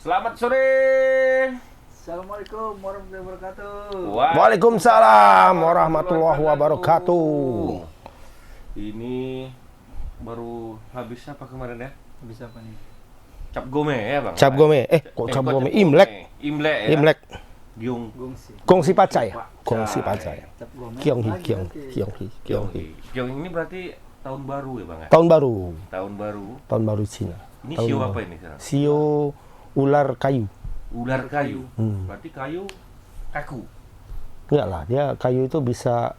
Selamat sore. Assalamualaikum warahmatullahi wabarakatuh. Waalaikumsalam warahmatullahi wabarakatuh. Ini baru habis apa kemarin ya? Bisa apa nih? Cap Gome ya bang? Cap Gome, kok Cap Gome? Imlek. Imlek ya? Imlek. Giung. Gongsi. Gongsi Pacai. Gongsi Pacai. Cap gome. Kionghi, Lagi Kionghi, nanti. Kionghi. Giung ini berarti tahun baru ya bang ya? Tahun baru, Tahun baru. Cina. Ini Tahun sio baru. apa ini sekarang? Sio ular kayu. Ular kayu. Hmm. Berarti kayu kaku. Enggak lah, dia kayu itu bisa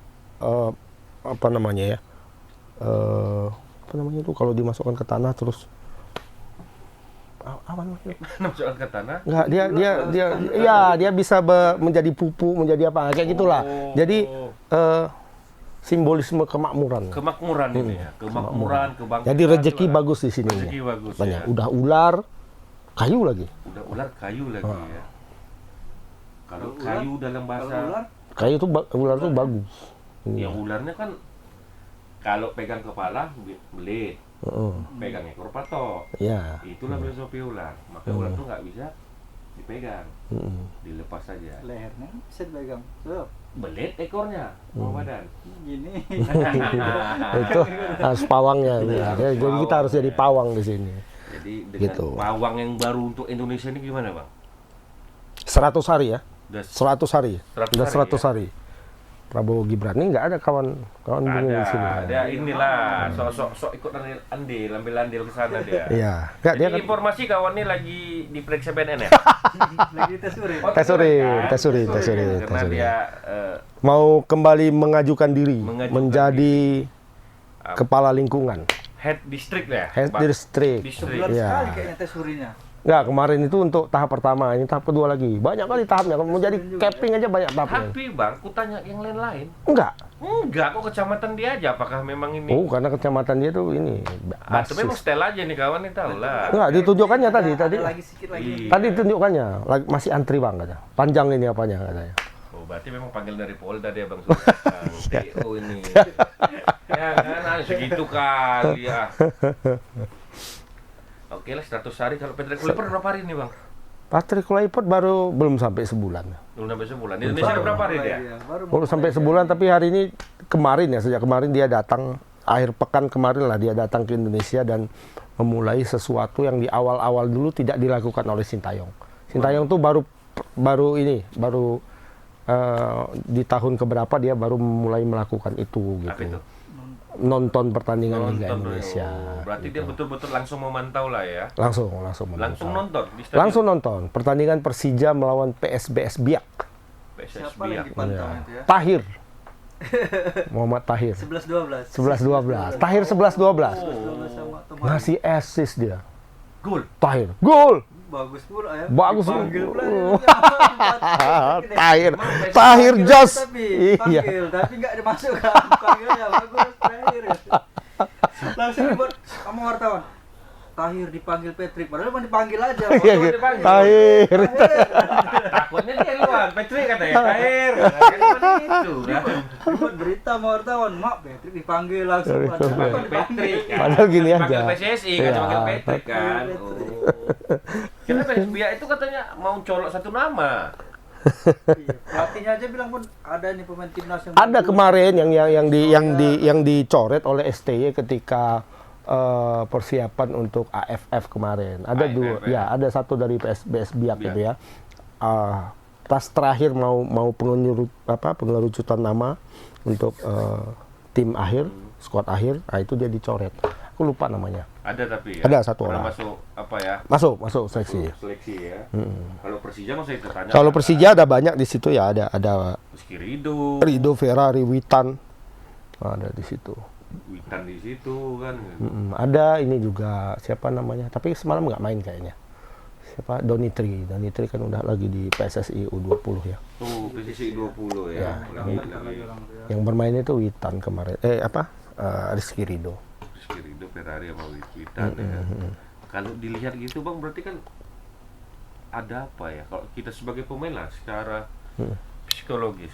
apa namanya ya? Apa namanya itu kalau dimasukkan ke tanah terus apa namanya? Masukkan ke tanah. Enggak, dia bisa menjadi pupuk, menjadi apa kayak gitulah. Jadi simbolisme kemakmuran. Kemakmuran ini ya. Kemakmuran, kebangkitan. Jadi rezeki lah. bagus di sini. Rezeki bagus Banyak. ya. Udah ular, kayu lagi. Udah ular kayu lagi ya. Kalau Kalau kayu ular, dalam bahasa Kalau ular, Kayu itu ular tuh bagus. yang ularnya kan kalau pegang kepala belit, Heeh. pegang ekor patok. Ya. Itulah filosofi ular. Maka ular tuh nggak bisa dipegang, Heeh. dilepas saja. lehernya bisa dipegang. Tuh, Belit ekornya, bawah badan. gini. Itu harus pawangnya. Iya, Ya. Jadi kita harus jadi pawang di sini. Jadi dengan Gitu. pawang yang baru untuk Indonesia ini gimana bang? 100 hari ya. Udah 100 hari. 100 Udah hari, 100 ya? hari. Prabowo Gibran ini nggak ada kawan bunyi di sini. ada inilah sok ikut andil, ambil andil ke sana dia. Iya. Nggak, dia Jadi kan informasi kawan ini lagi diperiksa BNN ya? Lagi tes urin. Oh, tes urin, kan? tes urin. Karena dia mau kembali mengajukan diri Mengajukan menjadi kepala lingkungan, head district ya? head Bang? district. District. Sebulan Iya. sekali kayaknya tes urinnya. Nggak, kemarin itu untuk tahap pertama, ini tahap kedua lagi. Banyak kali tahapnya. Kalau mau jadi capping aja banyak tahapnya. Tapi bang, ku tanya yang lain-lain. Enggak. Enggak, kok kecamatan dia aja. Apakah memang ini? Oh, karena kecamatan dia tuh ini Atau memang basis. setel aja nih kawan nih tahu lah. Enggak, ditunjukkannya tadi. Ada lagi sedikit lagi. Iya. Tadi tunjukkannya, masih antri bang katanya. Panjang ini apanya katanya. Oh, berarti memang panggil dari Polda dia bang. PO ini. Ya kan, segitu kali ya. Oke lah, 100 hari. Kalau Patrick Kluivert berapa hari nih bang? Patrick Kluivert baru belum sampai sebulan. Belum sampai sebulan. Di Indonesia ada berapa hari dia? Iya, Baru sampai sebulan, tapi hari ini kemarin ya, sejak kemarin dia datang, akhir pekan kemarin lah dia datang ke Indonesia dan memulai sesuatu yang di awal-awal dulu tidak dilakukan oleh Sintayong. Sintayong tuh baru di tahun keberapa dia baru mulai melakukan itu Apa itu? gitu. Nonton pertandingan Liga Nonton. Indonesia. Oh, berarti dia betul-betul langsung memantau lah ya. Langsung Langsung menonton. nonton di stadion. Langsung nonton pertandingan Persija melawan PSBS Biak. PSS Siapa yang Biak. dipantau Ya. itu ya? Tahir. Muhammad Tahir. 11-12. 11-12. Tahir 11-12. 11-12 sama Tomari. Ngasih assist dia. Gol. Tahir. Gol. Bagus pula ya. Bagus. Dipanggil pula. Tahir. Emang Tahir PSBS Jos. Tapi Iya. panggil, tapi nggak dimasukkan. Panggilnya bagus Tahir. Langsung dibuat kamu wartawan. Tahir dipanggil Patrick, padahal cuma dipanggil aja. Iya, Waktu gitu. dipanggil. Tahir. Takutnya dia luar. Patrick katanya. Air. Kan itu kan. Dibuat berita sama wartawan, mak Patrick dipanggil langsung. Padahal Patrick. Kan? Padahal gini Panggil aja. PSSI kan Iya. panggil Patrick kan. Patrick. Oh. Karena PSS Biak itu katanya mau colok satu nama. Iya. Pelatihnya aja bilang pun ada nih pemain timnas yang Ada bagus. kemarin yang dicoret oleh STY ketika persiapan untuk AFF kemarin. Ada AFF, dua, ya? ya ada satu dari PSBS Biak Biak. itu ya. Tas terakhir mau pengerucutan nama untuk tim akhir, skuad akhir, nah itu dia dicoret. Aku lupa namanya. Ada tapi ya. Ada satu Pernah orang. masuk apa ya? Masuk seleksi. Seleksi ya. Kalau Persija masih itu tanya. Kalau Persija ada banyak di situ ya, ada Rizky Ridho, Rido, Ferrari, Witan. Ada di situ. Witan di situ kan. Ada ini juga siapa namanya, tapi semalam nggak main kayaknya. Siapa? Donitri kan udah lagi di PSSI U20 ya. Tuh, PSSI 20 ya. Lagi Yang bermain itu Witan kemarin. Rizky Rido. Rizky Ridho, Ferrari sama Witan ya. Kalau dilihat gitu Bang, berarti kan ada apa ya? Kalau kita sebagai pemain lah secara psikologis.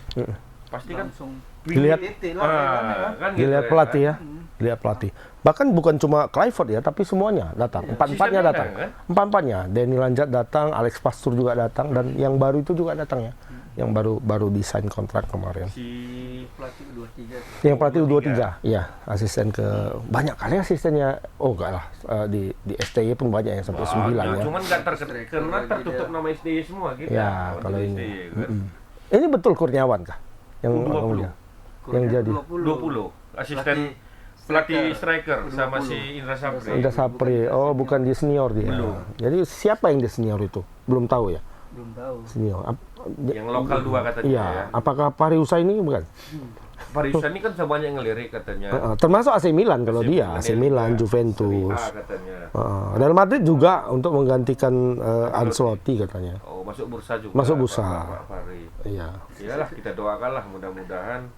pasti kan langsung Dilihat- titik lah kan. kan gitu Dilihat ya, pelatih kan? ya, dilihat pelatih. Bahkan bukan cuma Clifford ya, tapi semuanya datang. Empat-empatnya Sistemnya datang. kan? Empat-empatnya. Danny Lanjat datang, Alex Pastur juga datang, dan yang baru itu juga datang ya. Yang baru desain kontrak kemarin. Si Pelatih 23. Yang pelatih U23, ya, asisten ke banyak kali asistennya. Oh enggak lah, di STY pun banyak yang sampai 9 ya. Cuman nggak karena tertutup nama SDY semua gitu. Ya, Waktu kalau SDY, ini. kan? Ini betul Kurniawan kah? Yang U20. kemudian? Yang jadi 20 asisten pelatih striker sama si Indra Sapri. Indah Sapri. Oh, bukan di senior dia. Belum. Jadi siapa yang di senior itu? Belum tahu ya. Belum tahu. Senior. Yang lokal 2 katanya Iya, ya. apakah Pariusa ini bukan? Pariusan ini kan sebanyak ngelirik katanya. Termasuk AC Milan kalau AC dia, Milan AC ya, Milan, juga. Juventus. Serie A katanya. Real Madrid juga untuk menggantikan Ancelotti katanya. Oh, masuk bursa juga. Masuk bursa. Pak Fari. Iya. Iyalah, kita doakanlah mudah-mudahan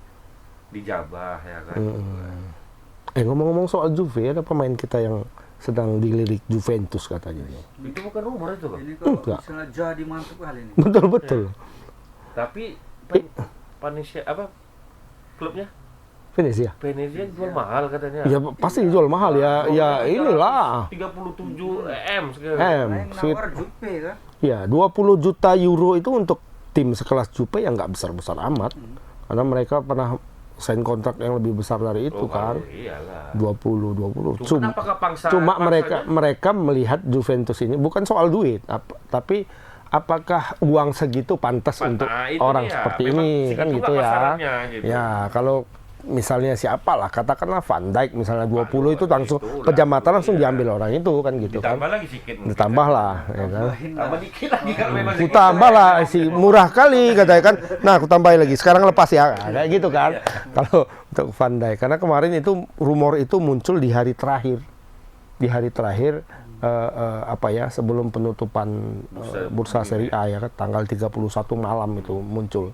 dijabah ya kan. Ngomong-ngomong soal Juve, ada pemain kita yang sedang dilirik Juventus katanya. Itu bukan rumor itu, Bang. Ini kalau Enggak. misalnya jadi mantap kali ini. Betul-betul. Tapi Panisya apa klubnya? Venezia. Venezia jual mahal katanya. Ya pasti dijual mahal ya. Ya inilah. 37 M sekarang. Nah, yang Sweet. nawar Jupe kan. Ya, 20 juta euro itu untuk tim sekelas Juve yang nggak besar-besar amat. Karena mereka pernah sign kontrak yang lebih besar dari itu kan. Iyalah. 20. Cuman apakah Cuma mereka melihat Juventus ini bukan soal duit, tapi apakah uang segitu pantas untuk itu orang dia. seperti Memang ini segitu kan nggak gitu ya. pasarannya, gitu. Ya, kalau misalnya siapa lah, katakanlah Van Dijk misalnya 20 itu Aduh, langsung itulah, pejamatan langsung iya. diambil orang itu kan gitu kan. Ditambah lagi sedikit. Ditambah lah ya kan. Tambah dikit lagi kalau memang Ku tambah lah si murah kali katanya kan. Nah, aku tambahin lagi. Sekarang lepas ya. Kayak gitu kan. Kalau untuk Van Dijk karena kemarin itu rumor itu muncul di hari terakhir. Di hari terakhir sebelum penutupan bursa Serie A ya kan tanggal 31 malam itu muncul.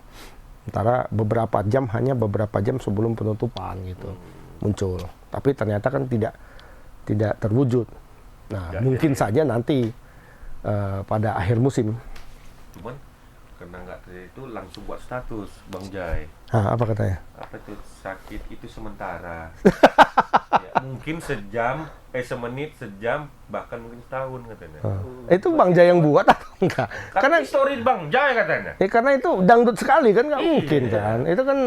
Antara hanya beberapa jam sebelum penutupan gitu muncul. Tapi ternyata kan tidak terwujud. Nah, mungkin saja nanti pada akhir musim. Cuman karena nggak itu langsung buat status Bang Jai. Apa katanya? Apa itu sakit itu sementara. Ya, mungkin semenit, sejam, bahkan mungkin setahun katanya. Itu Bang Jai yang buat atau enggak? Karena story Bang Jai katanya. Karena itu dangdut sekali kan nggak Iya. mungkin kan. Itu kan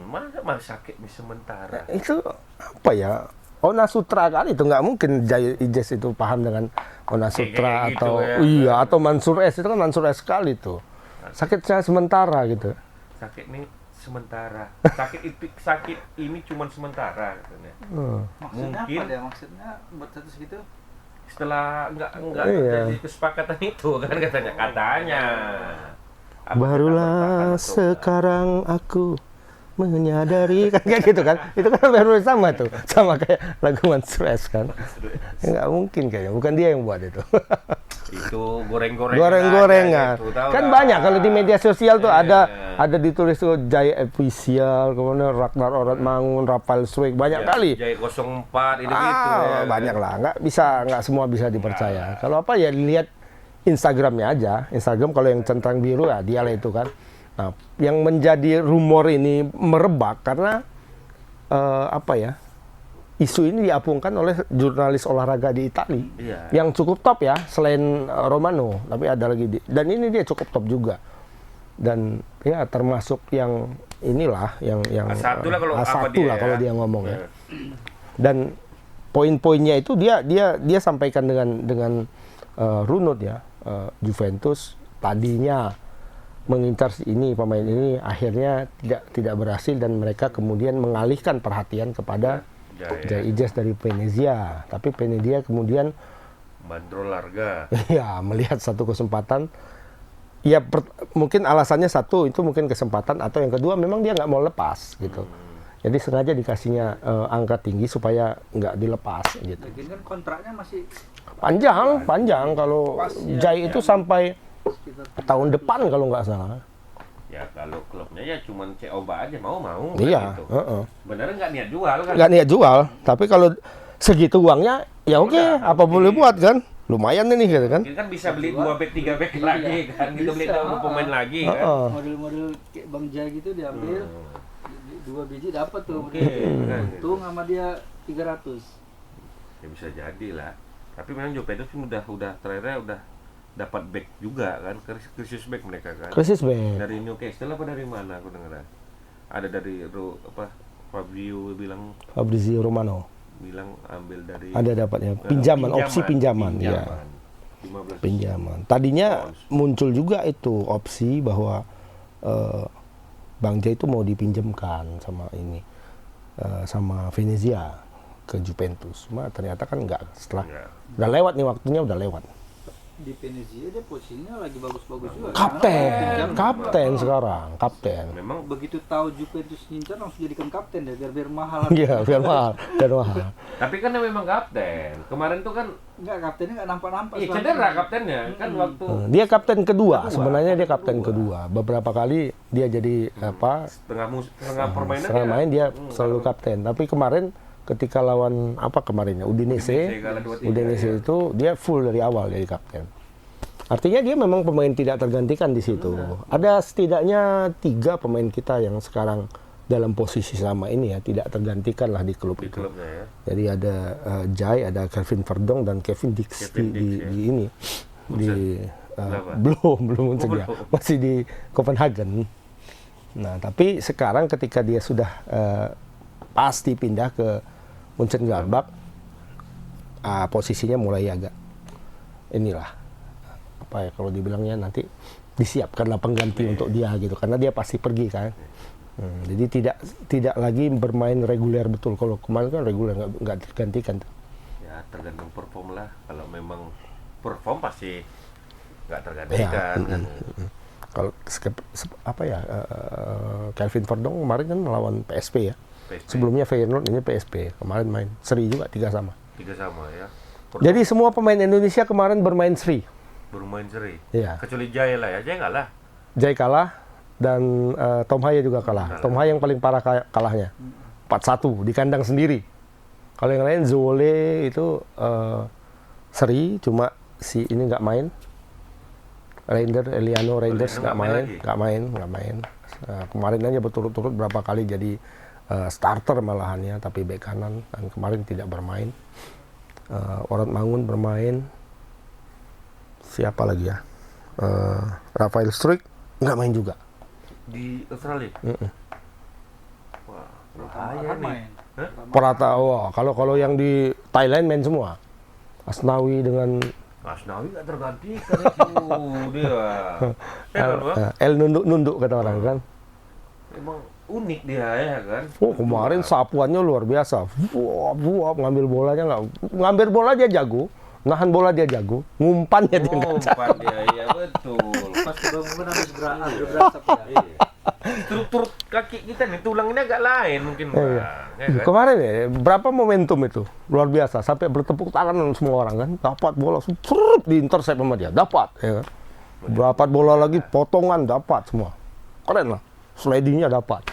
Mana sakit nih sementara. itu apa ya? Ona Sutra kali itu nggak mungkin Jai Ijes itu paham dengan Ona Sutra Kayak gitu atau ya. iya atau Mansur S itu kan Mansur S sekali tuh. Sakit saya sementara gitu. Sakit nih sementara. Sakit ini cuma sementara katanya. Maksudnya Mungkin- apa dia? Maksudnya buat status gitu? Setelah enggak Iya. jadi kesepakatan itu kan katanya. Apa Barulah kita bertahan atau sekarang aku menyadari kan kayak gitu kan. Itu kan baru sama tuh. Sama kayak lagu Mansur S kan. Nggak mungkin kayaknya. Bukan dia yang buat itu. itu goreng-gorengan. Goreng-gorengan. aja gitu, tahu Kan nggak? banyak kalau di media sosial tuh Iya. ada ditulis tuh Jaya Official, kemudian Ragnar Orat Mangun, Rafael Struik, banyak kali. Jai 04 itu gitu ya. Banyak lah, nggak semua bisa dipercaya. Kalau apa ya dilihat Instagramnya aja. Instagram kalau yang centang biru ya dia lah itu kan. Nah, yang menjadi rumor ini merebak karena isu ini diapungkan oleh jurnalis olahraga di Italia Iya. yang cukup top ya selain Romano, tapi ada lagi dan ini dia cukup top juga dan ya termasuk yang inilah yang A1 lah kalau A1 apa dia lah ya. kalau dia ngomong ya. Iya. Dan poin-poinnya itu dia sampaikan dengan runut ya. Juventus tadinya mengincar si ini pemain ini akhirnya tidak berhasil dan mereka kemudian mengalihkan perhatian kepada Jai Ijes dari Venezia. Tapi Venezia kemudian Bandrol harga. ya melihat satu kesempatan. Ya mungkin alasannya satu itu mungkin kesempatan atau yang kedua memang dia nggak mau lepas gitu. Jadi sengaja dikasihnya angka tinggi supaya nggak dilepas gitu. Lagian kan kontraknya masih Panjang kalau Jai itu sampai sekitar tahun depan kalau nggak salah. Ya kalau klubnya ya cuman Coba aja mau Iya. gitu. Heeh. Benernya nggak niat jual kan? Nggak niat jual, tapi kalau segitu uangnya ya oke, Udah, apa oke. boleh buat kan? lumayan ini gitu kan. Kita kan bisa beli 2 back 3 back Iya, lagi kan, kita beli bisa. 2 pemain lagi kan. Heeh. Model-model kayak Bang Jai gitu diambil, 2 biji dapat tuh. Oke, kan. Untung sama dia 300. Ya bisa jadi lah. Tapi memang Juventus udah terakhirnya udah dapat back juga kan, krisis back mereka kan. Krisis back. Dari Newcastle apa dari mana aku dengar? Ada dari Fabio Fabrizio Romano. bilang ambil dari Ada dapatnya pinjaman, opsi pinjaman, ya. 15 Pinjaman. Tadinya muncul juga itu opsi bahwa Bang Jai itu mau dipinjamkan sama ini sama Venezia ke Juventus. Cuma ternyata kan enggak, setelah Enggak. udah lewat nih waktunya, udah lewat. Di Venezia dia posisinya lagi bagus-bagus juga. Kapten sekarang, kapten. Memang Begitu tahu Juventus ngincar langsung jadikan kapten deh biar mahal. Iya, biar mahal, biar mahal. tapi kan dia memang kapten. Kemarin tuh kan Enggak, kaptennya enggak nampak-nampak. iya soalnya. cedera kaptennya kan waktu Dia kapten kedua, sebenarnya dia kapten kedua. Beberapa kali dia jadi setengah permainan setengah main dia selalu kapten. Tapi kemarin ketika lawan Udinese Udinese kalah 2-3, Udinese itu dia full dari awal jadi kapten. Artinya dia memang pemain tidak tergantikan di situ. Ada setidaknya 3 pemain kita yang sekarang dalam posisi sama ini ya, tidak tergantikan lah di klub di itu. klubnya ya. Jadi ada Jai, ada Kelvin Verdong dan Kevin Dix Kevin Dix, ya. di ini di Berapa? belum saja belum. masih di Copenhagen. Nah tapi sekarang ketika dia sudah pasti pindah ke Mönchengladbach, posisinya mulai agak inilah apa ya kalau dibilangnya nanti disiapkanlah pengganti untuk dia gitu karena dia pasti pergi kan. Jadi tidak lagi bermain reguler betul. Kalau kemarin kan reguler nggak tergantikan tuh. Ya tergantung perform lah. Kalau memang perform pasti nggak tergantikan kan. Kalau Kelvin Verdong kemarin kan melawan PSV ya. PSV. Sebelumnya Feyenoord, ini PSV. Kemarin main seri juga 3-3. 3-3 ya. Jadi semua pemain Indonesia kemarin bermain seri. Bermain seri. Iya. Kecuali Jaya lah ya. Jaya nggak lah. Jai kalah dan Tom Haya juga kalah. Tom Haya yang paling parah kalahnya. 4-1 di kandang sendiri. Kalau yang lain Zole itu seri, cuma si ini nggak main. Eliano Reinders nggak main. Kemarin aja berturut-turut berapa kali jadi starter malahannya, tapi bek kanan dan kemarin tidak bermain. Orad Mangun bermain. Siapa lagi ya? Rafael Struijk nggak main juga. Di Australia. Wah, bahaya nih. Main. Hah? Perata, wah, kalau yang di Thailand main semua. Asnawi dengan Asnawi nggak tergantikan itu dia. El nunduk kata orang kan. Emang unik dia ya kan. Oh kemarin sapuannya luar biasa. Wuap, ngambil bolanya ngambil bola dia jago, nahan bola dia jago, ngumpannya dia nggak jago. Umpan dia, iya betul. Pas kebangun habis berasap ya. Iya. Struktur kaki kita nih tulangnya agak lain mungkin Bang. Ya kan? Kemarin ya berapa momentum itu luar biasa sampai bertepuk tangan semua orang kan, dapat bola di intercept sama dia, dapat ya kan. Dapat bola lagi potongan dapat semua, keren lah, slidingnya dapat.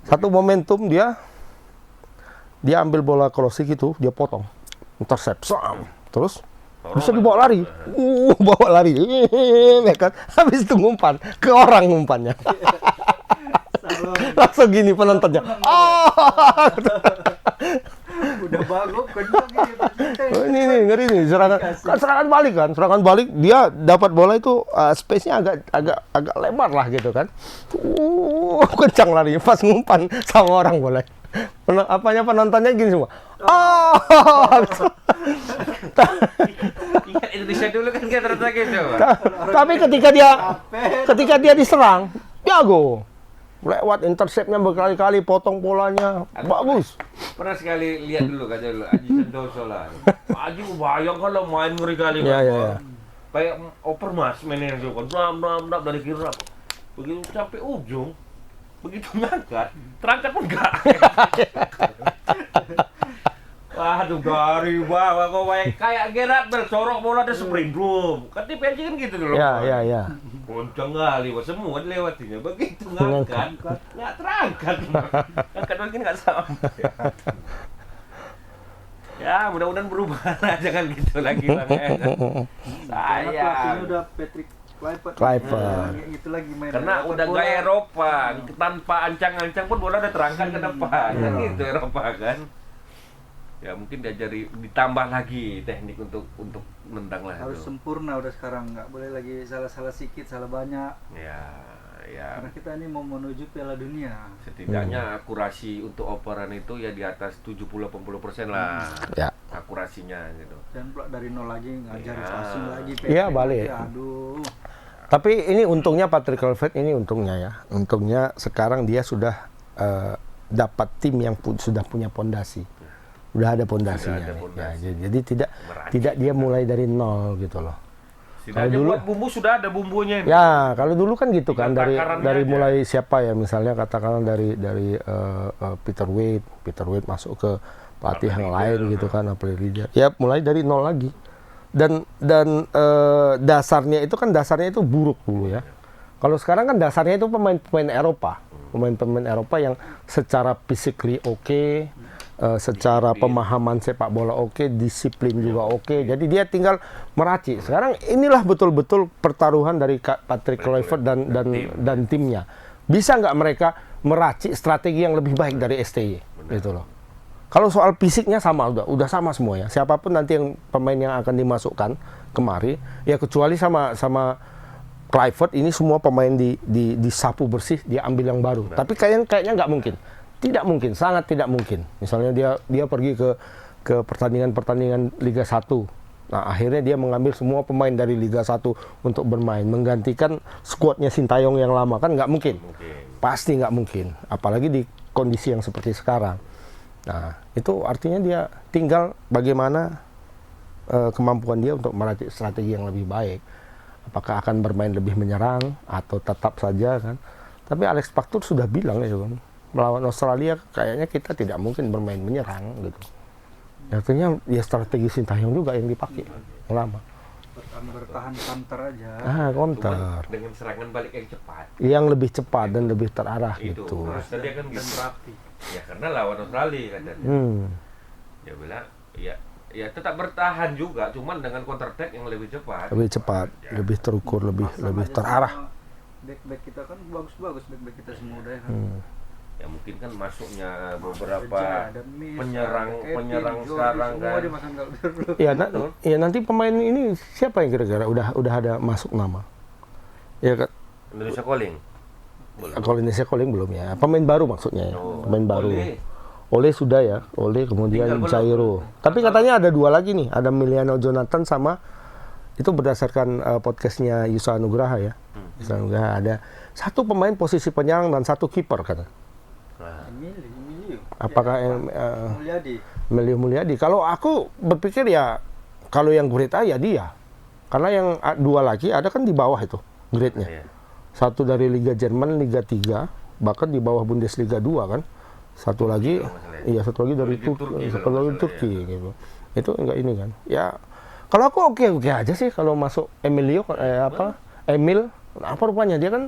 Satu momentum dia ambil bola crossing itu dia potong, intercept, terus bisa dibawa lari, bawa lari, ya kan, habis itu ngumpan ke orang ngumpannya. Langsung gini penontonnya. Udah bagus kencang Ini ngeri nih serangan balik dia dapat bola itu space-nya agak lebar lah gitu kan. Kencang lari pas ngumpan sama orang bola. Penontonnya gini semua. Ingat Indonesia dulu kan kita ternyata gitu. Tapi ketika dia diserang, jago. Lewat interceptnya berkali-kali, potong polanya, bagus. Pernah sekali lihat dulu kata dulu Aji Santoso lah. Aji bayang kalau main ngeri kali Iya. Kayak oper mas mainnya itu kan, dam dari kiri. Begitu sampai ujung, begitu ngangkat, terangkat pun enggak. Waduh dari bawah kok kayak Gerard bersorok bola ada sprint room. Kan di PSG kan gitu dulu. Ya. Kencang kali, semua dilewatinya. Begitu ngangkat, nggak terangkat. Angkat lagi nggak sampai. Ya Ya, mudah-mudahan berubah lah, jangan gitu lagi Bang. Karena pelatihnya Sayang. udah Patrick Kluivert. Kluivert. Ya, itu lagi main. Karena dapat udah bola. gaya Eropa, tanpa ancang-ancang pun bola udah terangkat ke depan, kan gitu Eropa kan. Ya mungkin diajari ditambah lagi teknik untuk nendang lah Harus itu. sempurna udah sekarang, nggak boleh lagi salah-salah sedikit, salah banyak. Ya Karena kita ini mau menuju Piala Dunia. setidaknya akurasi untuk operan itu ya di atas 70-80% lah Ya. akurasinya gitu. Dan pula dari nol lagi ngajarin Ya. passing lagi. Iya, passing balik. lagi. Aduh. Tapi ini untungnya Patrick Kluivert ini untungnya ya. Untungnya sekarang dia sudah dapat tim yang sudah punya pondasi. Udah ada pondasinya. Sudah ada nih. pondasi. Ya, jadi tidak Meracik. tidak dia mulai dari nol gitu loh. Setidaknya dulu- buat bumbu sudah ada bumbunya ini. Ya, kalau dulu kan gitu kan Tinggal dari takarannya aja. mulai siapa ya, misalnya katakanlah dari Peter Wade masuk ke pelatih yang lain gitu kan, April Liga. Ya mulai dari nol lagi. Dan dasarnya itu buruk dulu ya. Kalau sekarang kan dasarnya itu pemain-pemain Eropa. Pemain-pemain Eropa yang secara physically oke, secara pemahaman sepak bola oke, disiplin juga oke. Jadi dia tinggal meracik. Sekarang inilah betul-betul pertaruhan dari Patrick Kluivert dan timnya. Bisa nggak mereka meracik strategi yang lebih baik dari STY gitu loh. Kalau soal fisiknya sama, udah sama semua ya. Siapapun nanti yang pemain yang akan dimasukkan kemari, ya kecuali sama Kluivert ini semua pemain disapu bersih, dia ambil yang baru. Tapi kayaknya nggak mungkin. Tidak mungkin, sangat tidak mungkin. Misalnya dia pergi ke pertandingan Liga 1. Nah, akhirnya dia mengambil semua pemain dari Liga 1 untuk bermain, menggantikan skuadnya Sintayong yang lama, kan nggak mungkin. Pasti nggak mungkin, apalagi di kondisi yang seperti sekarang. Nah, itu artinya dia tinggal bagaimana kemampuan dia untuk meracik strategi yang lebih baik. Apakah akan bermain lebih menyerang atau tetap saja kan? Tapi Alex Paktur sudah bilang ya kan, melawan Australia kayaknya kita tidak mungkin bermain menyerang gitu. Artinya ya strategi Sintayong juga yang dipakai yang lama. Bertahan counter aja. Counter. Cuman dengan serangan balik yang cepat. Yang lebih cepat dan lebih terarah Itu. gitu. Harusnya dia kan Dan gitu. rapi. Ya karena lawan Australia katanya. Dia bilang ya tetap bertahan juga, cuman dengan counter attack yang lebih cepat. Lebih cepat, lebih terukur, lebih Pasang aja terarah. sama back kita kan bagus-bagus back kita semua udah ya kan. Ya mungkin kan masuknya beberapa Reja, ada Miss, penyerang ada Kevin, penyerang Jordi, sekarang semua kan. dimasang dulu. Ya nanti pemain ini siapa yang kira-kira udah ada masuk nama? Ya kan Indonesia Calling. Belum. kalau Indonesia Calling belum ya. Pemain baru maksudnya ya. Oh, Pemain baru. Oleh. Oleh sudah ya, Oleh kemudian Tinggal belum. Jairo. Tapi katanya ada dua lagi nih, ada Miliano Jonathan sama itu berdasarkan podcastnya Yusa Nugraha ya. Yusa Nugraha ada satu pemain posisi penyerang dan satu kiper kata. Nah, Emilio. Apakah Mulyadi. Melio Mulyadi? Kalau aku berpikir ya kalau yang grade A ya dia. Karena yang dua lagi ada kan di bawah itu grade-nya. iya. Satu dari Liga Jerman, Liga 3, bahkan di bawah Bundesliga 2 kan. Satu lagi, iya satu lagi dari Liga Turki, satu kalau lagi nggak Turki gitu. Itu enggak ini kan. Ya kalau aku oke aja sih kalau masuk Emilio Emil apa rupanya dia kan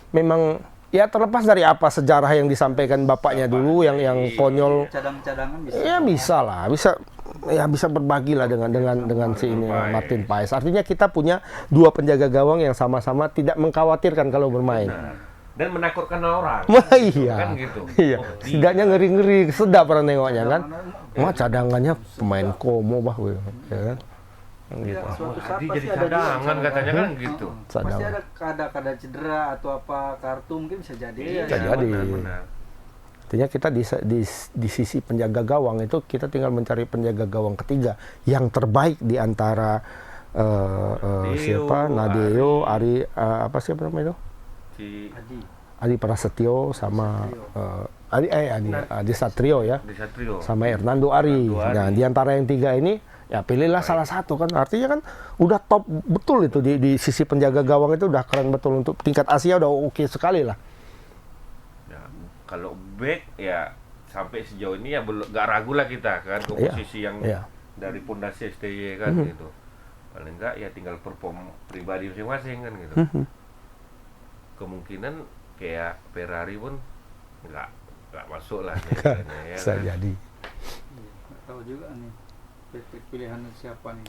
memang ya terlepas dari apa sejarah yang disampaikan bapaknya dulu yang konyol. Cadang-cadangan bisa. Ya bisa lah, bisa berbagi lah dengan si ini Martin Paes. Artinya kita punya dua penjaga gawang yang sama-sama tidak mengkhawatirkan kalau bermain. Nah, dan menakutkan orang. Wah iya, Kan gitu. iya. Oh, Setidaknya ngeri-ngeri, sedap pernah nengoknya kan. Wah cadangannya pemain Como bah, ya kan. Gitu. Suatu saat Hadi pasti jadi ada juga cadangan katanya kan gitu. Pasti Cadangan. ada cedera atau apa kartu mungkin bisa jadi. Bisa jadi. benar. Artinya kita di sisi penjaga gawang itu kita tinggal mencari penjaga gawang ketiga yang terbaik di antara siapa Nadeo, Ari apa siapa namanya itu? Si Adi Prasetyo sama Adi Satrio ya. Di Satrio. Sama Hernando Ari. Hernando Ari. Nah, di antara yang tiga ini ya pilihlah salah satu kan. Artinya kan udah top betul itu di sisi penjaga gawang itu udah keren betul untuk tingkat Asia udah oke sekali lah. Ya, kalau back ya sampai sejauh ini ya belum nggak ragu lah kita kan ke Iya, posisi yang iya. dari pondasi STY kan gitu. Paling enggak ya tinggal perform pribadi masing-masing kan gitu. Kemungkinan kayak Ferrari pun nggak masuk lah nih, kayaknya, ya Bisa kan? jadi. Nggak tahu juga nih. Patrick pilihan siapa nih?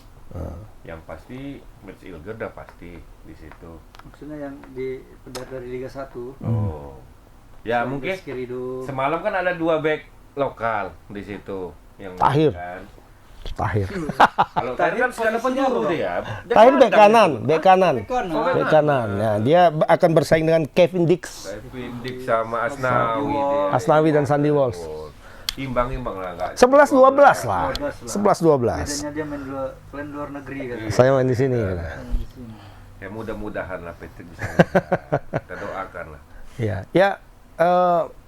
Yang pasti Mats Ilger udah pasti di situ. Maksudnya yang dari Liga 1. Oh. Ya mungkin Skirido. semalam kan ada 2 back lokal di situ yang Tahir. kan. Tahir. Kalau Tahir kan secara penjuru dia. Tahir bek kanan, bek kanan. Bek kanan. Bek kanan. Ya, dia akan bersaing dengan Kevin Dix, Kevin Dix sama Asnawi dia. Asnawi dan Sandy Walsh. Imbang-imbang lah enggak. 11-12 lah. 11-12. Bedanya dia main luar negeri kan. Saya main di sini. Di sini. Ya mudah-mudahan lah Patrick bisa. Kita doakan lah. Ya,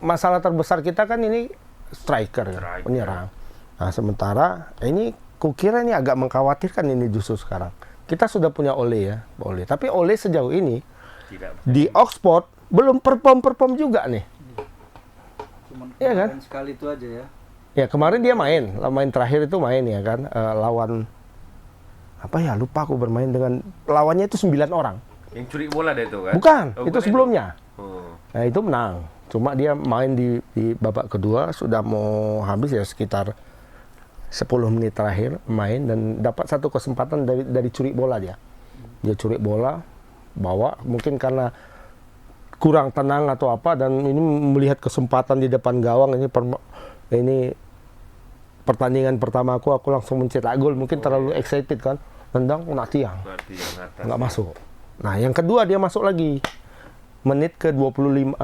masalah terbesar kita kan ini striker, penyerang. Nah, sementara ini kukira ini agak mengkhawatirkan ini justru sekarang. Kita sudah punya Ole ya, Ole. Tapi Ole sejauh ini Tidak. di Oxford belum perform juga nih. Cuman Iya kan? kemarin sekali itu aja ya. Ya kemarin dia main terakhir itu main ya kan, lawan apa ya, lupa aku, bermain dengan lawannya itu 9 orang. Yang curi bola deh itu kan? Bukan, Oh, itu bukan sebelumnya. Oh. Nah itu menang. Cuma dia main di babak kedua sudah mau habis ya, sekitar 10 menit terakhir main dan dapat satu kesempatan dari curi bola dia. Dia curi bola, bawa, mungkin karena kurang tenang atau apa, dan ini melihat kesempatan di depan gawang, ini pertandingan pertama aku langsung mencetak gol, mungkin terlalu excited kan, tendang kena tiang, Berarti yang atas. nggak masuk. Nah yang kedua dia masuk lagi, menit ke 75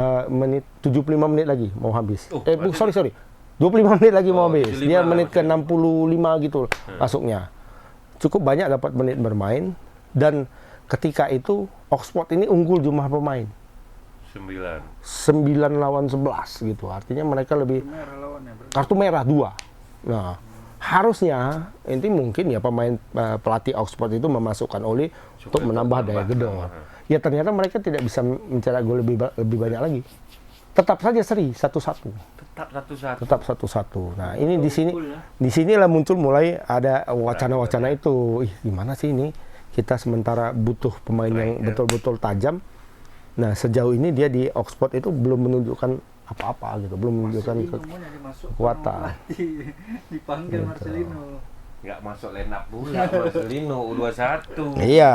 menit lagi mau habis. Oh, Sorry. 25 menit lagi mau habis. 75 Dia menit ke maksudnya. 65 gitu masuknya. Cukup banyak dapat menit bermain, dan ketika itu Oxford ini unggul jumlah pemain. 9. 9 lawan 11 gitu. Artinya mereka lebih Merah lawannya berarti. kartu merah 2. Nah, harusnya ini mungkin ya pemain pelatih Oxford itu memasukkan Oli untuk menambah daya gedor. Ya ternyata mereka tidak bisa mencetak gol lebih banyak lagi. Tetap saja seri 1-1. Tetap 1-1. Tetap 1-1. Nah, ini di sinilah muncul mulai ada wacana-wacana itu. Gimana sih ini? Kita sementara butuh pemain yang betul-betul tajam. Nah, sejauh ini dia di Oxford itu belum menunjukkan apa-apa gitu, belum menunjukkan kekuatan. Dipanggil Marcelino. Nggak masuk line up pula Marcelino U21. Iya.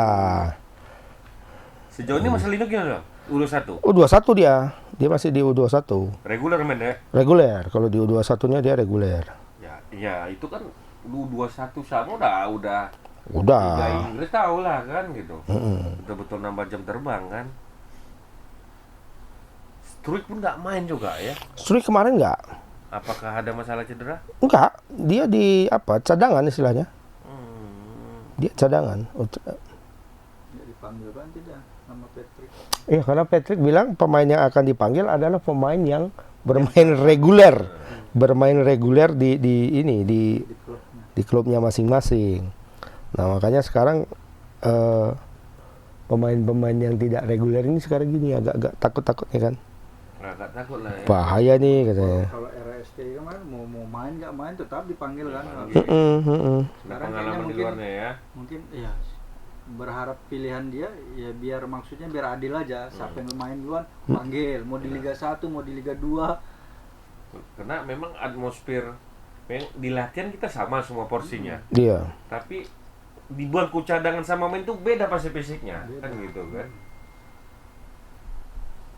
Sejauh ini Marcelino gimana? U21. U21 dia. Dia masih di U21. Reguler main ya? Reguler. Kalau di U21-nya dia reguler. Ya itu kan U21 sama udah Udah. Liga Inggris tahu lah kan gitu. Betul-betul nambah jam terbang kan. Struik pun nggak main juga ya? Struik kemarin nggak? Apakah ada masalah cedera? Enggak. Dia di cadangan istilahnya. Dia cadangan. Nggak dipanggil kan tidak nama Patrick. Iya, karena Patrick bilang pemain yang akan dipanggil adalah pemain yang bermain reguler. Bermain reguler di Di klubnya. klubnya masing-masing. Nah, makanya sekarang pemain-pemain yang tidak reguler ini sekarang gini agak takut-takut ya kan. Nggak takut lah ya. Bahaya nih katanya. Kalau RST kemarin mau main nggak main tetap dipanggil kan. Ada Sekarang pengalaman di kayaknya luarnya ya. mungkin ya berharap pilihan dia ya biar maksudnya biar adil aja, siapa yang main duluan panggil, mau di Liga 1 mau di Liga 2. Karena memang atmosfer di latihan kita sama semua porsinya. Iya. Tapi di bangku cadangan sama main tuh beda pasti fisiknya. Kan gitu kan.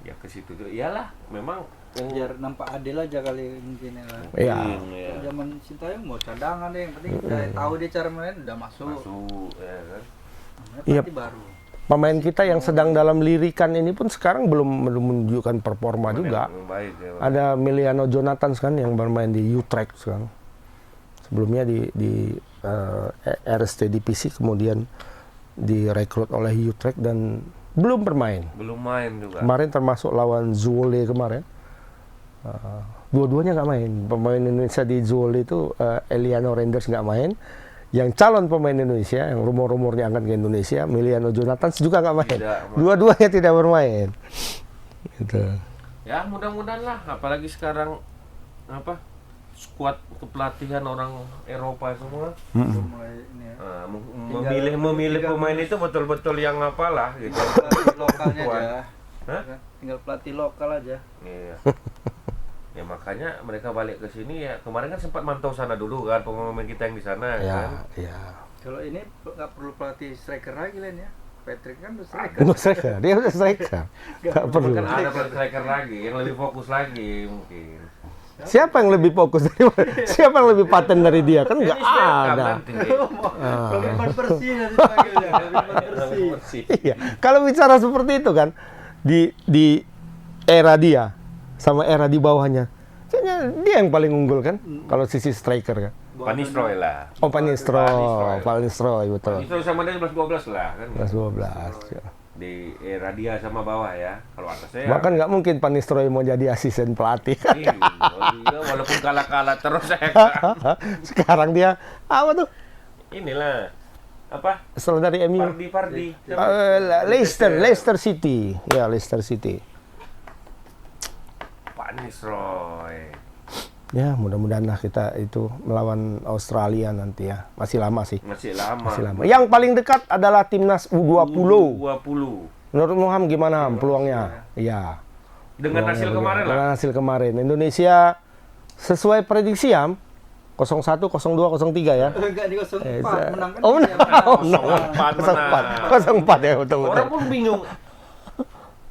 Ya ke situ tuh. Iyalah, memang Biar nampak adil aja kali mungkin ya. Iya. Zaman Sintayong mau cadangan deh, yang penting udah tahu dia cara main udah masuk. masuk ya kan. Namanya Iya. pelatih baru. Pemain kita yang sedang dalam lirikan ini pun sekarang belum menunjukkan performa juga. Yang baik ya. Ada Emiliano Jonathan kan yang bermain di Utrecht sekarang. Sebelumnya di RST Divisi, kemudian direkrut oleh Utrecht dan belum bermain. Belum main juga. Kemarin termasuk lawan Zwolle kemarin. Dua-duanya nggak main. Pemain Indonesia di Zwolle itu Eliano Reinders nggak main. Yang calon pemain Indonesia, yang rumor-rumornya akan ke Indonesia, Emiliano Jonathan juga nggak main. Tidak. Dua-duanya tidak bermain. Gitu. Ya mudah-mudahan lah, apalagi sekarang apa skuad kepelatihan orang Eropa semua. Mulai ini ya. Memilih pemain itu betul-betul yang apalah gitu. Pelatih lokalnya aja. Hah? Tinggal pelatih lokal aja. Iya. Ya makanya makanya mereka balik ke sini ya. Kemarin kan sempat mantau sana dulu kan pemain kita yang di sana Ya, kan. ya. Kalau ini nggak perlu pelatih striker lagi Len ya. Patrick kan udah striker. Udah striker, dia udah striker. Nggak perlu. Kan ada pelatih striker lagi yang lebih fokus lagi mungkin. Siapa yang lebih fokus dari siapa yang lebih paten dari dia? Kan nggak Ini sudah ada. nanti. Komitmen bersih nanti dipanggilnya. Komitmen bersih. Iya. Kalau bicara seperti itu kan di era dia sama era di bawahnya, kayaknya dia yang paling unggul kan kalau sisi striker kan. Van Nistelrooy lah. Oh, Van Nistelrooy, betul. Itu sama dia 11-12 lah kan. 11-12. Ya. Di era dia sama bawah ya. Kalau atasnya Bahkan nggak mungkin Van Nistelrooy mau jadi asisten pelatih. iya, walaupun kalah-kalah terus ya. Sekarang dia apa tuh? Inilah apa? Setelah dari MU. Fardi. Leicester City. Ya, Leicester City. Van Nistelrooy. Ya, mudah-mudahan lah kita itu melawan Australia nanti ya. Masih lama sih. Masih lama. Masih lama. Yang paling dekat adalah timnas U20. 20. Menurut Muhammad gimana peluangnya? Iya. Dengan hasil kemarin lah. Dengan hasil kemarin. Indonesia sesuai prediksi ya 0-1, 0-2, 0-3 ya. Enggak di 04 menang kan. Oh, menang. Iya, Oh, menang. 0-4 ya, betul. Orang pun bingung.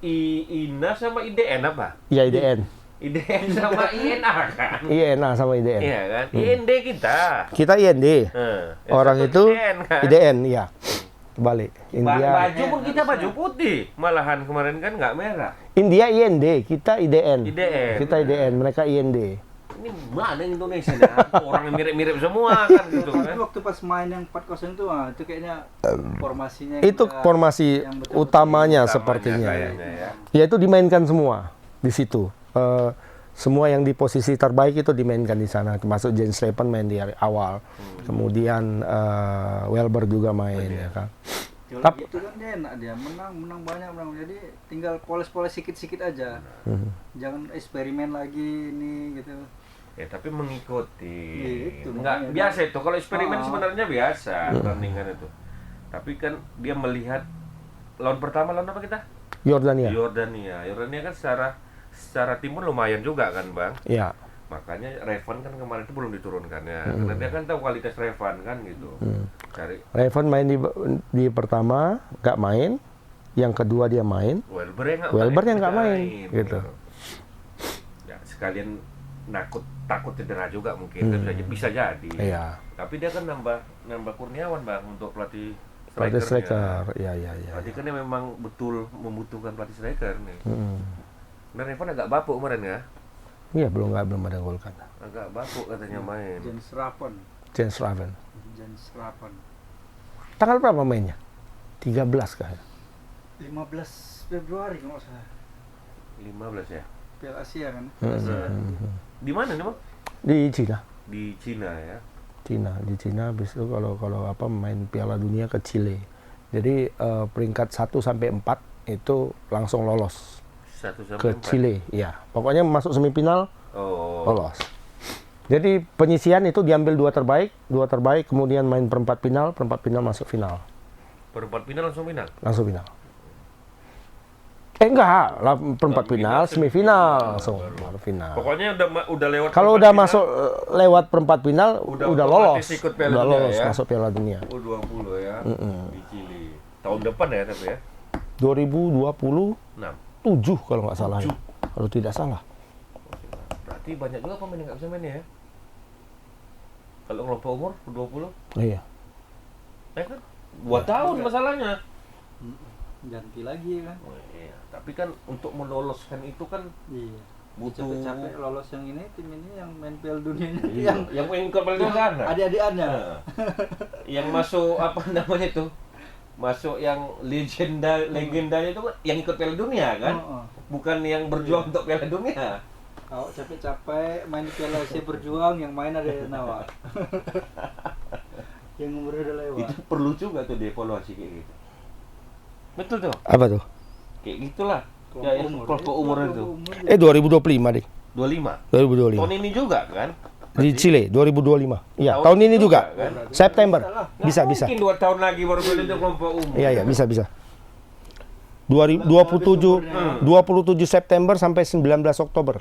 INA sama IDN apa? Iya, IDN. IDN sama INA kan? INA sama IDN. Iya kan? IND kita. Kita IND. Yang Orang satu itu IDN kan? IDN, iya. Balik. India. Baju pun kita baju putih. Malahan kemarin kan nggak merah. India IND, kita IDN. IDN. Kita IDN, mereka IND. Ini mana Indonesia dah? Orang yang mirip-mirip semua kan gitu Tapi kan. waktu pas main yang 4-0 itu itu kayaknya formasinya Itu yang formasi yang betul-betul utamanya Utamanya sepertinya. kayaknya ya. Ya itu dimainkan semua di situ. Semua yang di posisi terbaik itu dimainkan di sana. Termasuk Jens Lehmann main di awal. Kemudian Welber juga main ya kan. Kalau Tap- gitu kan dia enak dia menang banyak jadi tinggal poles-poles sikit-sikit aja. Jangan eksperimen lagi ini gitu. Ya tapi mengikuti. Gitu, Enggak makanya. biasa itu. Kalau eksperimen Ah. sebenarnya biasa pertandingan itu. Tapi kan dia melihat lawan pertama lawan apa kita? Yordania. Yordania kan secara timur lumayan juga kan, Bang. Ya. Makanya Revan kan kemarin itu belum diturunkan ya. Karena dia kan tahu kualitas Revan kan gitu. Cari Revan main di pertama nggak main. Yang kedua dia main. Welber yang nggak main, gitu. Ya, sekalian takut cedera juga mungkin kan bisa jadi. Iya. Tapi dia kan nambah Kurniawan Bang untuk pelatih Pelatih strikernya. striker. Iya. Berarti kan dia memang betul membutuhkan pelatih striker nih. Hmm. Nah, Revan agak bapuk kemarin ya. Iya, belum ada gol kan. Agak bapuk katanya main. Jens Rappen. Jens Raven. Tanggal berapa mainnya? 13 kah? 15 Februari kalau nggak salah. 15 ya. Piala Asia kan. Di mana nih, Bang? Di Cina. Di Cina ya. Di Cina habis itu kalau main Piala Dunia ke Chile. Jadi peringkat 1 sampai 4 itu langsung lolos 1 sampai ke 4. Chile, ya. Pokoknya masuk semifinal Oh. lolos. Jadi penyisian itu diambil dua terbaik, kemudian main perempat final masuk final. Perempat final langsung final. Enggak, perempat final, semifinal langsung final. Pokoknya udah lewat. Kalau perempat udah final, masuk lewat perempat final, Udah udah otomatis lolos. ikut Piala Udah Dunia lolos ya? masuk Piala Dunia. U20 ya. Di Chili. Tahun depan ya tapi ya. 2027 kalau nggak salah ya. 7. Kalau tidak salah. Berarti banyak juga pemain yang nggak bisa main ya. Kalau kelompok umur 20, Iya. kan 2 tahun masalahnya. Ganti lagi kan. Oh, iya. Tapi kan untuk meloloskan itu kan Iya. butuh Capek-capek lolos yang ini, tim ini yang main Piala Dunia ini Iya. yang pengen ke Piala Dunia sana. adik-adikannya. Nah, yang masuk apa namanya itu? Masuk yang legendanya itu kan yang ikut Piala Dunia kan? Oh. Bukan yang berjuang untuk Piala Dunia. Kalau capek-capek main di Piala Asia berjuang, yang main ada Nawa. Yang umurnya udah lewat. Itu perlu juga tuh dievaluasi kayak gitu. Betul tuh. Apa tuh? Kayak gitulah. Ya, kelompok umur itu. 2025 deh. 25. 2025. Tahun ini juga kan? Di Chile 2025. Iya, tahun ini juga. kan? September. Nggak Bisa. mungkin 2 tahun lagi baru itu kelompok umur. Iya, bisa. 27 September sampai 19 Oktober.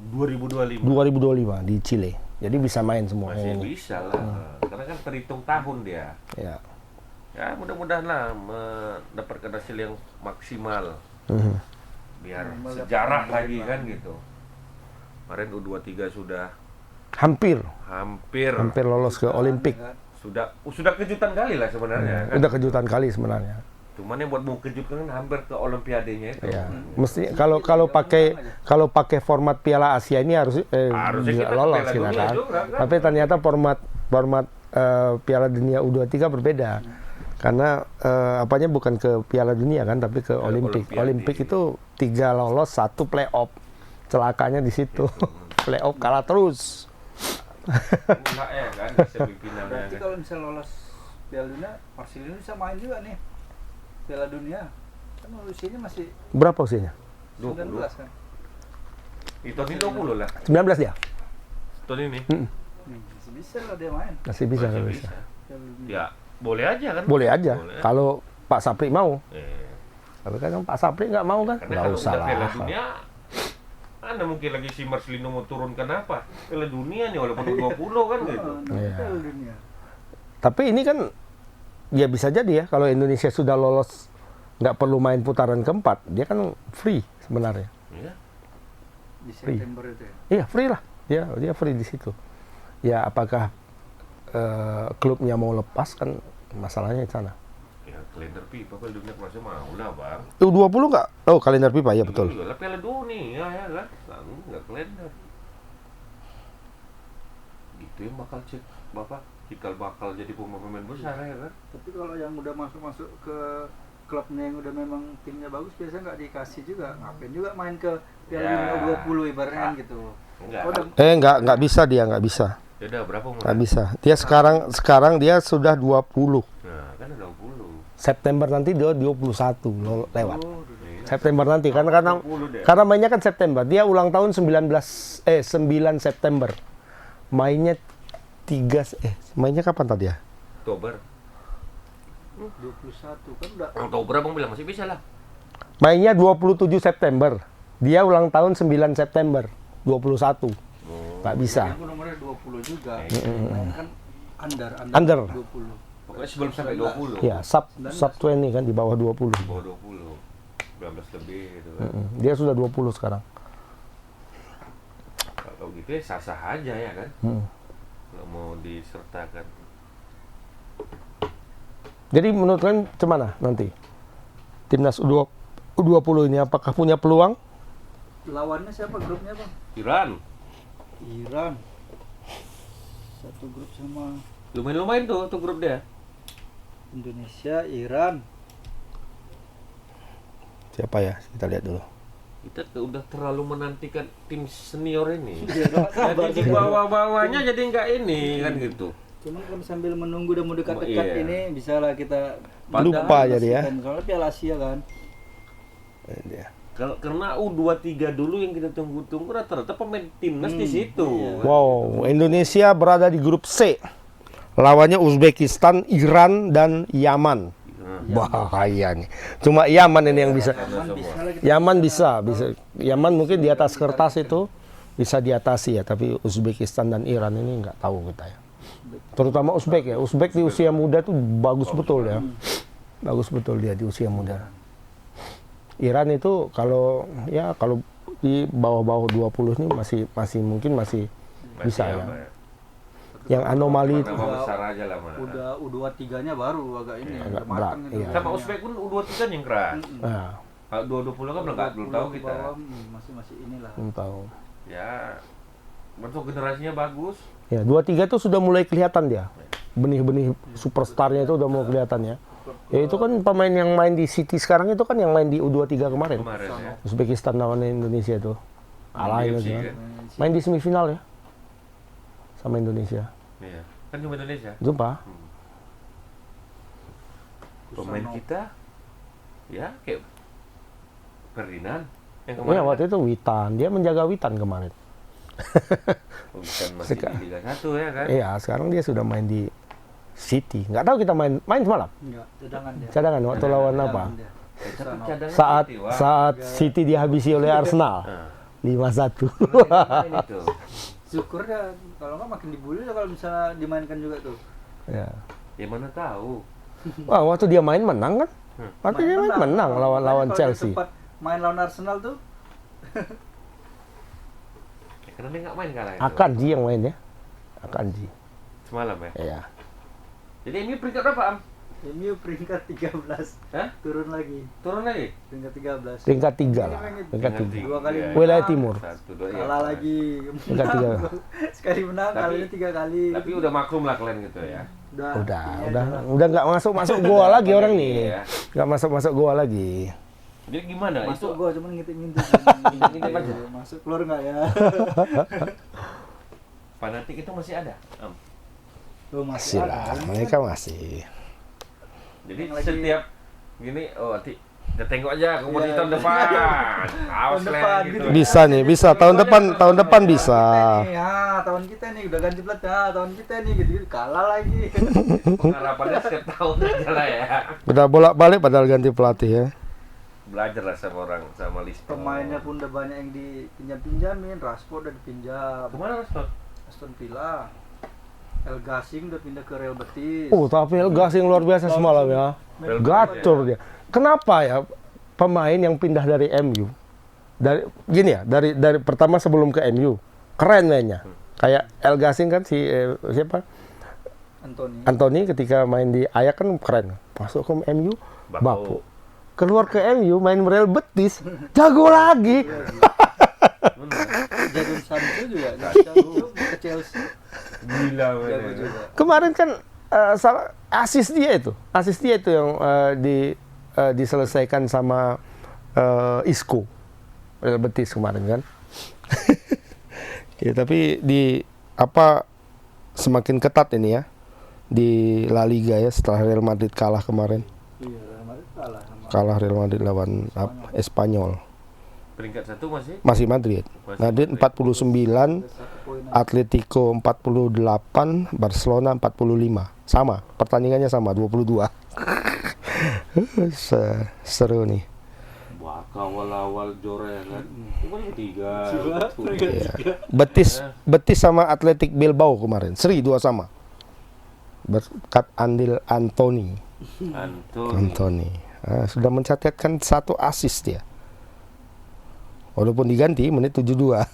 2025. di Chile. Jadi bisa main semua Masih yang ini. bisa lah. Karena kan terhitung tahun dia. Ya. Ya mudah-mudahan lah mendapatkan hasil yang maksimal. Mhm. Biar sejarah lagi kan gitu. Kemarin U23 sudah Hampir lolos ke Olimpik. sudah kejutan kali lah sebenarnya kan. Udah kejutan kali sebenarnya. Cuman yang buat mengkejutkan kan hampir ke Olimpiadenya itu. Ya, mesti kalau pakai format Piala Asia ini Harusnya bisa kita lolos Piala kita Dunia kan. juga, kan? Tapi ternyata format Piala Dunia U23 berbeda. Karena apanya bukan ke Piala Dunia kan, tapi ke Olimpik. Olimpiade. Olimpik itu 3 lolos, 1 playoff. Celakanya di situ. Playoff kalah terus. Enggak ya kan di semifinalnya. Berarti Kan. kalau misalnya lolos Piala Dunia, Marcelino bisa main juga nih Piala Dunia. Kan usianya masih Berapa usianya? 19 kan. Di tahun ini 20 lah. 19 dia? Tahun ini. Masih bisa lah dia main Masih bisa. Masih Masih bisa. bisa. Piala Dunia. Ya, boleh aja kan? Boleh aja. Boleh. Kalau Pak Sapri mau. Tapi kan Pak Sapri nggak mau kan? Karena Nggak kalau usah udah Piala lah. Dunia, Anda mungkin lagi si Marcelino mau turunkan apa? Piala Dunia nih walaupun 20 kan gitu. Iya. Piala Dunia. Tapi ini kan ya bisa jadi ya kalau Indonesia sudah lolos nggak perlu main putaran keempat, dia kan free sebenarnya. Iya. Di September itu ya. Iya free lah, dia free di situ. Ya apakah klubnya mau lepas kan masalahnya di sana. Ya kalender FIFA Piala Dunia masih mau lah bang. U20 nggak? Oh kalender FIFA ya betul. Iya lah Piala Dunia ya kan. Nggak kalender. Gitu yang bakal cek bapak. Cikal bakal jadi pemain besar ya kan. Tapi kalau yang udah masuk ke klubnya yang udah memang timnya bagus biasanya nggak dikasih juga. Ngapain juga main ke Piala Ya. Dunia 20 ibaratnya kan gitu. Enggak. Oh, udah Nggak bisa dia nggak bisa. Ya udah berapa umur? Nggak bisa. Dia sekarang dia sudah 20. Nah kan udah 20. September nanti dia 21 lewat. oh, Iya. September nanti karena 20 deh. karena mainnya kan September. Dia ulang tahun 9 September. Mainnya mainnya kapan tadi ya? Oktober. 21 kan udah Oktober abang bilang masih bisa lah. Mainnya 27 September. Dia ulang tahun 9 September 21. Nggak bisa. Aku nomornya 20 juga. Iya. Main kan Under. 20. Pokoknya sebelum sampai 20. Ya, sub 20 kan di bawah 20. Di bawah 20. 19 lebih gitu kan. Dia sudah 20 sekarang. Kalau gitu ya sah-sah aja ya kan. Nggak mau disertakan. Jadi menurut kalian gimana nanti? Timnas U20 ini apakah punya peluang? Lawannya siapa grupnya, Bang? Iran. Iran. Satu grup sama Lumayan tuh grup dia. Indonesia, Iran. Siapa ya? Kita lihat dulu. Kita udah terlalu menantikan tim senior ini. Iya, Jadi di bawah-bawahnya jadi nggak ini kan gitu. Cuman kan sambil menunggu udah mau dekat-dekat Iya. ini bisa lah kita Lupa jadi ya. Soalnya Piala Asia kan. Ini dia. Karena U23 dulu yang kita tunggu-tunggu rata-rata pemain timnas di situ. Iya. Wow, Indonesia berada di grup C. Lawannya Uzbekistan, Iran, dan Yaman. Bahaya nih. Cuma Yaman ini yang bisa. Aman bisa lah kita. Yaman bisa. Yaman mungkin di atas kertas itu bisa diatasi ya, tapi Uzbekistan dan Iran ini nggak tahu kita ya. Terutama Uzbek ya. Uzbek di usia muda tuh bagus betul ya. Bagus betul dia di usia muda. Iran itu kalau di bawah-bawah 20 ini masih mungkin masih bisa ya. apa ya? Yang anomali itu Nama besar aja lah mana. Udah U23-nya baru agak ini Agak udah matang berat, itu. iya. Sama Uzbek pun U23 yang keras. nah, Kalau 20 kan belum tahu kita. Bawah, masih inilah. belum tahu. Ya, bentuk generasinya bagus. Ya, 23 itu sudah mulai kelihatan dia. Benih-benih superstarnya itu udah mau kelihatan ya. Ya itu kan pemain yang main di City sekarang itu kan yang main di U23 kemarin. Kemarin ya. Uzbekistan lawan Indonesia itu. Alahin UFC, aja. kan? Main di semifinal ya. Sama Indonesia. Iya. Kan cuma Indonesia. Jumpa. Pemain kita ya kayak Ferdinand yang Iya, kemarin. waktu itu Witan. Dia menjaga Witan kemarin. Bukan masih di Liga 1 ya kan? Iya, sekarang dia sudah main di City. Nggak tahu kita main semalam. Enggak, cadangan dia. Cadangan waktu lawan apa? Cadangan dia. Tapi cadangan Saat City, wah. saat City dihabisi oleh Arsenal. Nah, 5-1. Main itu. Syukur dah, kalau nggak makin dibully lah kalau misalnya dimainkan juga tuh. Ya. Ya mana tahu. Wah, waktu dia main menang kan? Waktu dia main menang lawan Makanya kalau Chelsea. dia sempat main lawan Arsenal tuh, Ya, karena dia nggak main kalah itu. Akanji yang main ya. Akanji. Semalam ya. Iya. Jadi ini peringkat berapa, Am? MU peringkat 13, Hah? turun lagi, Turun lagi? peringkat 13. Peringkat 3 lah. Peringkat Peringkat tiga. 3. Dua kali Iya, menang, Wilayah Timur. 1, 2, ya. kalah lagi, Peringkat 3. sekali menang, Tapi- kali ini 3 kali. Tapi udah maklum lah kalian gitu ya. Udah nggak masuk gua lagi orang nih. Iya. Nggak masuk gua lagi. Jadi gimana? Masuk itu gua cuman ngintip-ngintip. Ngintip aja. Masuk keluar nggak ya? fanatik itu masih ada, Am. Tuh Masih lah, mereka masih. Jadi Yang lagi- setiap gini, oh nanti kita tengok aja kompetisi Iya, tahun iya. depan. Tahun Awas depan, lah gitu. gitu. Bisa nih, bisa tahun depan bisa. Tahun kita nih udah ganti pelat, tahun kita nih gitu, kalah lagi. Pengharapannya setiap tahun aja lah ya. Udah bolak-balik padahal ganti pelatih ya. Belajar lah sama orang, sama Listo. Pemainnya pun udah banyak yang dipinjam-pinjamin, Rashford udah dipinjam, Kemana Rashford? Aston Villa, El Gasing udah pindah ke Real Betis. Oh, tapi El Gasing luar biasa semalam ya. Gacor dia. Kenapa ya pemain yang pindah dari MU? Dari gini ya, dari pertama sebelum ke MU, keren mainnya. Kayak El Gasing kan siapa? Anthony ketika main di Ajax kan keren. Masuk ke MU, bapuk. Keluar ke MU main Real Betis, jago lagi. Jadon Sancho juga jago ke Chelsea. Gila Jago bener. juga. Kemarin kan asis dia itu yang diselesaikan sama Isco Real Betis kemarin kan. Ya, tapi semakin ketat ini ya di La Liga ya setelah Real Madrid kalah kemarin. Iya, Real Madrid kalah sama Kalah Real Madrid lawan Espanyol. Peringkat 1 masih? Masih Madrid. Madrid 49, 1 poin. Atletico 48, Barcelona 45. Sama, pertandingannya sama 22. Seru nih. Wah, awal-awal juara kan. Cuma 3. Ya. Betis sama Athletic Bilbao kemarin, seri 2 sama. Berkat andil Anthony. Anthony. Sudah mencatatkan 1 assist dia. Walaupun diganti menit 72.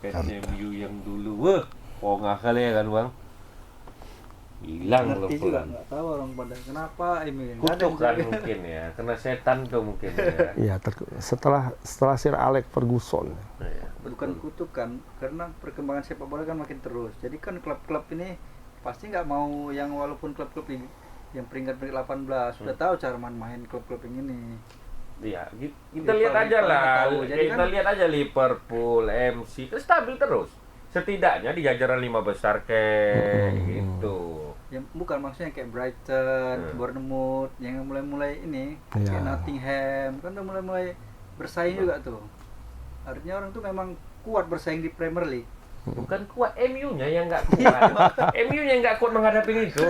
MU yang dulu, wah, pongah kali ya kan bang. Hilang loh Ngerti juga pelan. nggak tahu orang pada kenapa MU ini. Kutukan mungkin ya, kena setan tuh mungkin ya. Ya, setelah Sir Alex Ferguson. Nah, ya, Bukan kutukan, karena perkembangan sepak bola kan makin terus. Jadi kan klub-klub ini pasti nggak mau yang walaupun klub-klub ini yang peringkat 18 sudah tahu cara main klub-klub yang ini. Iya, kita lihat aja lah. Tahu. Jadi Kita kan- lihat aja Liverpool, MC, kan stabil terus. Setidaknya di jajaran 5 besar kayak gitu. Yang bukan maksudnya kayak Brighton, Bournemouth yang mulai-mulai ini, Iya. kayak Nottingham kan udah mulai bersaing juga tuh. Artinya orang tuh memang kuat bersaing di Premier League. Bukan kuat, MU-nya yang nggak kuat. MU-nya yang nggak kuat menghadapi itu.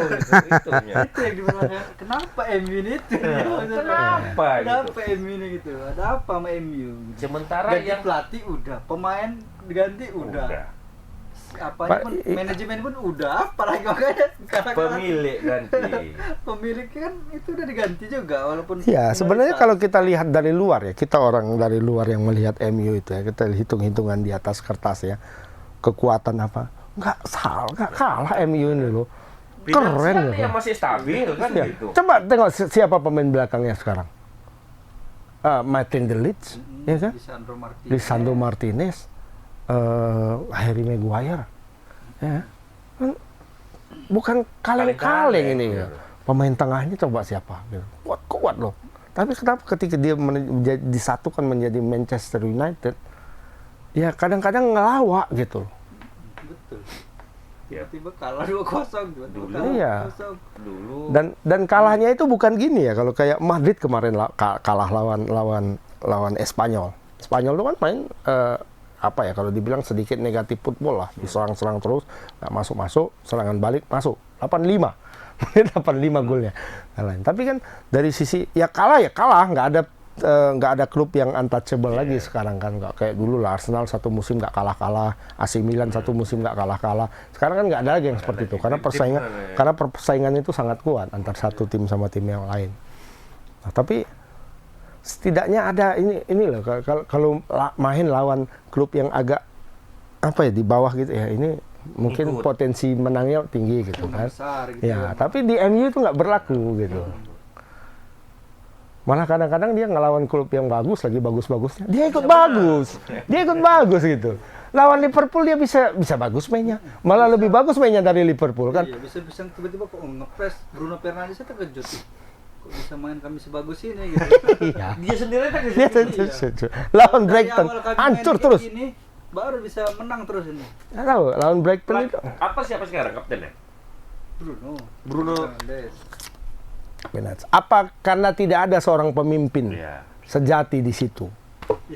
Itunya. Itu yang dibilangnya, kenapa MU ini itu? Kenapa Kenapa gitu? MU ini gitu? Ada apa sama MU? Gitu. Sementara Ganti yang pelatih udah, pemain diganti udah. Apanya pun manajemen pun udah, apalagi makanya sekarang pemilik ganti. pemiliknya kan itu udah diganti juga walaupun Ya, sebenarnya minoritas. kalau kita lihat dari luar ya, kita orang dari luar yang melihat MU itu ya, kita hitung-hitungan di atas kertas ya, kekuatan apa, nggak kalah MU ini loh. Keren Finansial ya. yang masih stabil kan Ya. gitu. Coba tengok siapa pemain belakangnya sekarang. Martin de Ligt, ya kan? Lisandro Martinez, Harry Maguire, ya. Kan bukan kaleng-kaleng ini ya. Pemain tengahnya coba siapa? Gitu. Kuat loh. Tapi kenapa ketika dia disatukan menjadi Manchester United, ya kadang-kadang ngelawak gitu. Betul. Ya. Tiba-tiba kalah 2-0 Dulu. Iya. Dulu Dan kalahnya itu bukan gini ya, kalau kayak Madrid kemarin kalah lawan Espanyol. Espanyol itu kan main apa ya, kalau dibilang sedikit negatif football lah, diserang-serang terus, nggak masuk-masuk, serangan balik masuk 8-5. menit 85 golnya. Kalahin. Tapi kan dari sisi ya kalah, nggak ada klub yang untouchable lagi sekarang kan, nggak kayak dulu lah Arsenal satu musim nggak kalah, AC Milan satu musim nggak kalah. Sekarang kan nggak ada lagi yang seperti itu karena persaingan itu sangat kuat antar satu tim sama tim yang lain. Nah, tapi setidaknya ada ini loh, kalau main lawan klub yang agak apa ya di bawah gitu ya, ini mungkin potensi menangnya tinggi gitu kan. Besar, gitu Ya, tapi di MU itu nggak berlaku gitu. Malah kadang-kadang dia ngelawan klub yang bagus lagi bagus-bagusnya, dia ikut bagus gitu. Lawan Liverpool dia bisa bagus mainnya, malah lebih bagus mainnya dari Liverpool kan. Iya, bisa tiba-tiba kok ngepres Bruno Fernandes terkejut. Kok bisa main kami sebagus ini gitu. Iya. Dia sendiri kan Dia terkejut. Lawan Brighton hancur terus. Ini baru bisa menang terus ini. Nggak tahu, lawan Brighton itu. Apa siapa sekarang kaptennya? Bruno. Fernandes. Benar. Apa karena tidak ada seorang pemimpin Iya. sejati di situ?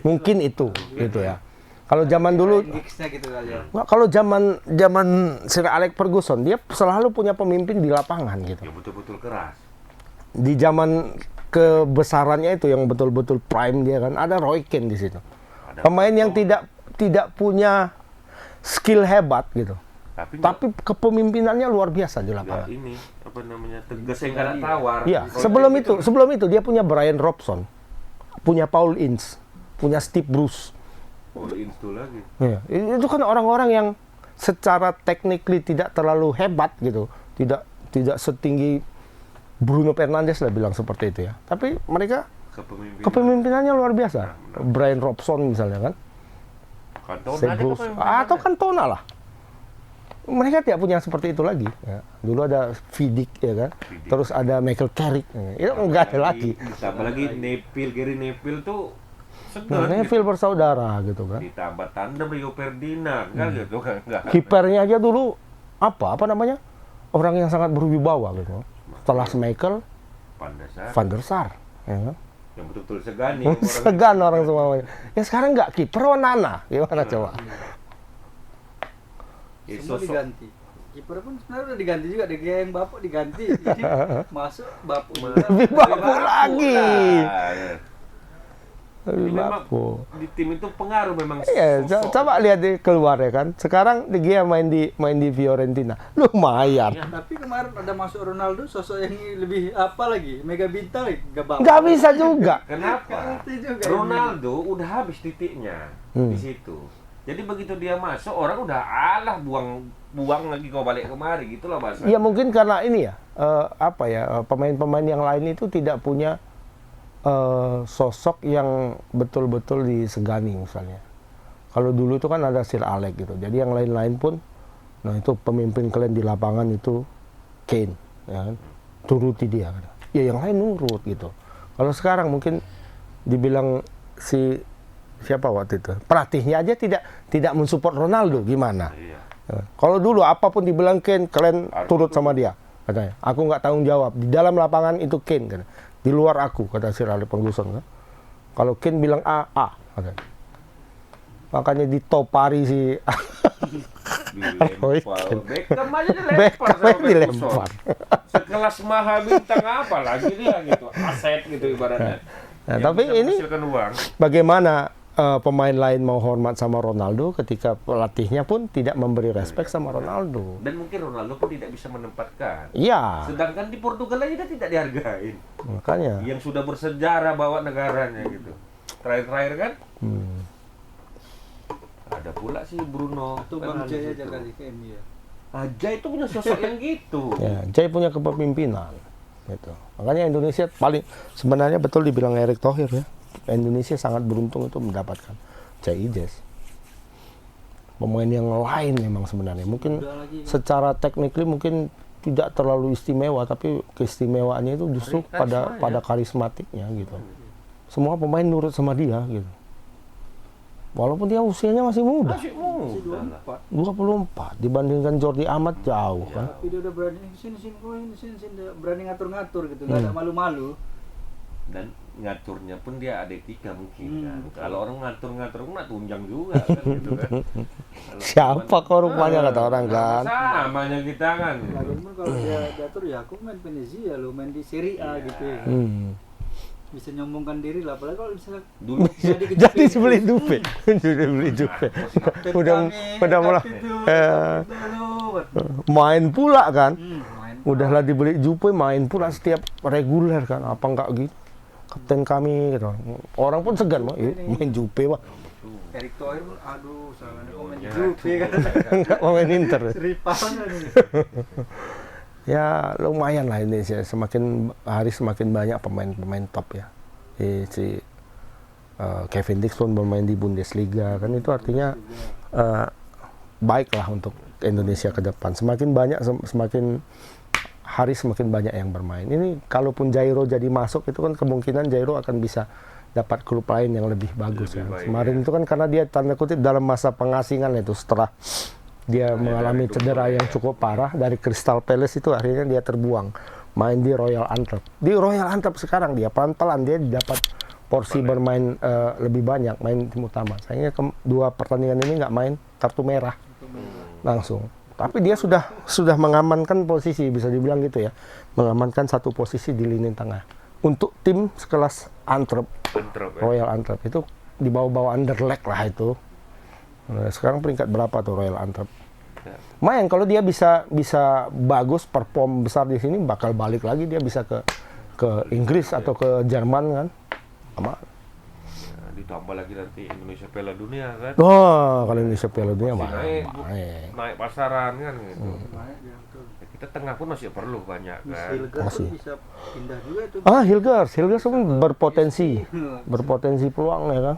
Mungkin itu, gitu ya. Kalau zaman dulu, Gigsnya gitu kali ya. nggak, kalau zaman Sir Alex Ferguson dia selalu punya pemimpin di lapangan gitu. Ya betul-betul keras. Di zaman kebesarannya itu yang betul-betul prime dia kan, ada Roy Keane di situ. Pemain yang tidak punya skill hebat gitu. Tapi kepemimpinannya luar biasa di lapangan. Ini apa namanya, tegas yang nggak ada tawar. Iya, sebelum itu dia punya Brian Robson, punya Paul Ince, punya Steve Bruce. Itu lagi. Ya, itu kan orang-orang yang secara technically tidak terlalu hebat gitu, tidak setinggi Bruno Fernandes lah bilang seperti itu ya. Tapi mereka kepemimpinannya luar biasa. Brian Robson misalnya kan, Steve Bruce, atau Cantona lah. Mereka tidak punya seperti itu lagi. Ya. Dulu ada Vidic ya kan, terus ada Michael Carrick. Itu enggak ada lagi. Ditambah lagi Gary Neville tuh Nah, Neville bersaudara gitu kan. Ditambah tandem Rio Ferdinand kan gitu kan. Kipernya aja dulu apa namanya? Orang yang sangat berwibawa gitu. Setelah Schmeichel, Van der Sar, ya kan? Yang betul-betul segani. Segan orang semuanya. Ya sekarang nggak kiper Onana, gimana coba? Semua diganti. Kiper pun sebenarnya udah diganti juga, De Gea yang bapuk diganti. Jadi masuk bapuk juga. Lebih bapuk lagi. Lebih Memang bapuk. di tim itu pengaruh memang. Iya, coba lihat di keluar ya kan. Sekarang De Gea main di Fiorentina. Lumayan. Ya, tapi kemarin ada masuk Ronaldo, sosok yang lebih apa lagi? Mega bintang, gak bapuk. Nggak bisa juga. Kenapa? Ronaldo udah habis titiknya di situ. Jadi begitu dia masuk, orang udah buang lagi kau balik kemari, gitulah bahasa. Ya mungkin karena ini ya, pemain-pemain yang lain itu tidak punya sosok yang betul-betul disegani misalnya. Kalau dulu itu kan ada Sir Alex gitu, jadi yang lain-lain pun, nah itu pemimpin kalian di lapangan itu Kane, ya kan? Turuti dia. Kan? Ya yang lain nurut gitu. Kalau sekarang mungkin dibilang siapa waktu itu pelatihnya aja tidak mensupport Ronaldo gimana? Iya. Kalau dulu apapun dibilang Kane, kalian turut sama dia. Katanya, aku nggak tanggung jawab. Di dalam lapangan itu Kane, kan. Di luar aku, kata Sir Alex Ferguson. Kan. Kalau Kane bilang A, katanya. Makanya ditopari si Beckham aja dilempar. Sekelas maha bintang apa lagi dia gitu, aset gitu ibaratnya. Nah, tapi ini uang. bagaimana pemain lain mau hormat sama Ronaldo ketika pelatihnya pun tidak memberi respek sama Ronaldo. Dan mungkin Ronaldo pun tidak bisa menempatkan. Iya. Sedangkan di Portugal aja dia tidak dihargain. Makanya. Yang sudah bersejarah bawa negaranya gitu. Terakhir-terakhir kan? Ada pula sih Bruno. Itu Bang Jaya aja kali ke MU ya. Jay itu punya sosok yang gitu. Ya, Jay punya kepemimpinan. Gitu. Makanya Indonesia sebenarnya betul dibilang Erick Thohir ya. Indonesia sangat beruntung itu mendapatkan Jay Ijes. Pemain yang lain memang sebenarnya. Mungkin secara teknikly mungkin tidak terlalu istimewa, tapi keistimewaannya itu justru pada karismatiknya gitu. Semua pemain nurut sama dia gitu. Walaupun dia usianya masih muda. Masih muda. 24 dibandingkan Jordi Amat jauh kan. Tapi dia udah berani sini berani ngatur-ngatur gitu, nggak ada malu-malu. Dan ngaturnya pun dia ada etika mungkin kan. Kalau orang ngatur-ngatur nak tunjang juga kan gitu kan. Siapa kau rupanya kata orang kan. Samanya kita kan. Lagian pun kalau dia diatur ya aku main Venezia lo main di Serie A gitu ya. Bisa nyombongkan diri lah, apalagi kalau misalnya Dulu Jadi beli dupe. Sudah beli dupe. Udah mulai main pula kan. main Udahlah dibeli Jupe main pula setiap reguler kan. Apa enggak gitu? Kapten kami gitu. Orang pun segan mah main Jupe wah. Erick Thohir pun aduh salahnya komen Ya, Juve kan. Enggak mau main Inter. Rivalnya nih. Ya lumayan lah Indonesia, semakin hari semakin banyak pemain-pemain top ya. Si Kevin Dix pun bermain di Bundesliga kan, itu artinya baik lah untuk Indonesia ke depan. Semakin banyak, semakin hari semakin banyak yang bermain. Ini kalaupun Jairo jadi masuk itu kan kemungkinan Jairo akan bisa dapat klub lain yang lebih bagus Lebih ya. baik, Kemarin ya. itu kan karena dia tanda kutip dalam masa pengasingan itu setelah dia mengalami cedera yang cukup parah dari Crystal Palace itu akhirnya dia terbuang main di Royal Antwerp. Di Royal Antwerp sekarang dia pelan-pelan dia dapat porsi bermain lebih banyak main tim utama. Sayangnya dua pertandingan ini nggak main kartu merah langsung. Tapi dia sudah mengamankan posisi bisa dibilang gitu ya, mengamankan satu posisi di lini tengah untuk tim sekelas Antwerp. Antwerp, ya. Royal Antwerp itu di bawah-bawah Anderlecht lah itu. Nah, sekarang peringkat berapa tuh Royal Antwerp? Ya. Main kalau dia bisa bagus perform besar di sini bakal balik lagi dia bisa ke Inggris atau ke Jerman kan. Sama. Nah, ditambah lagi nanti Indonesia Piala Dunia kan. Oh, kalau Indonesia Piala Dunia Masih naik, main. naik pasaran kan gitu. Banyak ya, betul. Ya, kita tengah pun masih perlu banyak Miss kan. Hilgers Masih. pun bisa pindah juga tuh. Hilgers pun berpotensi peluang ya kan.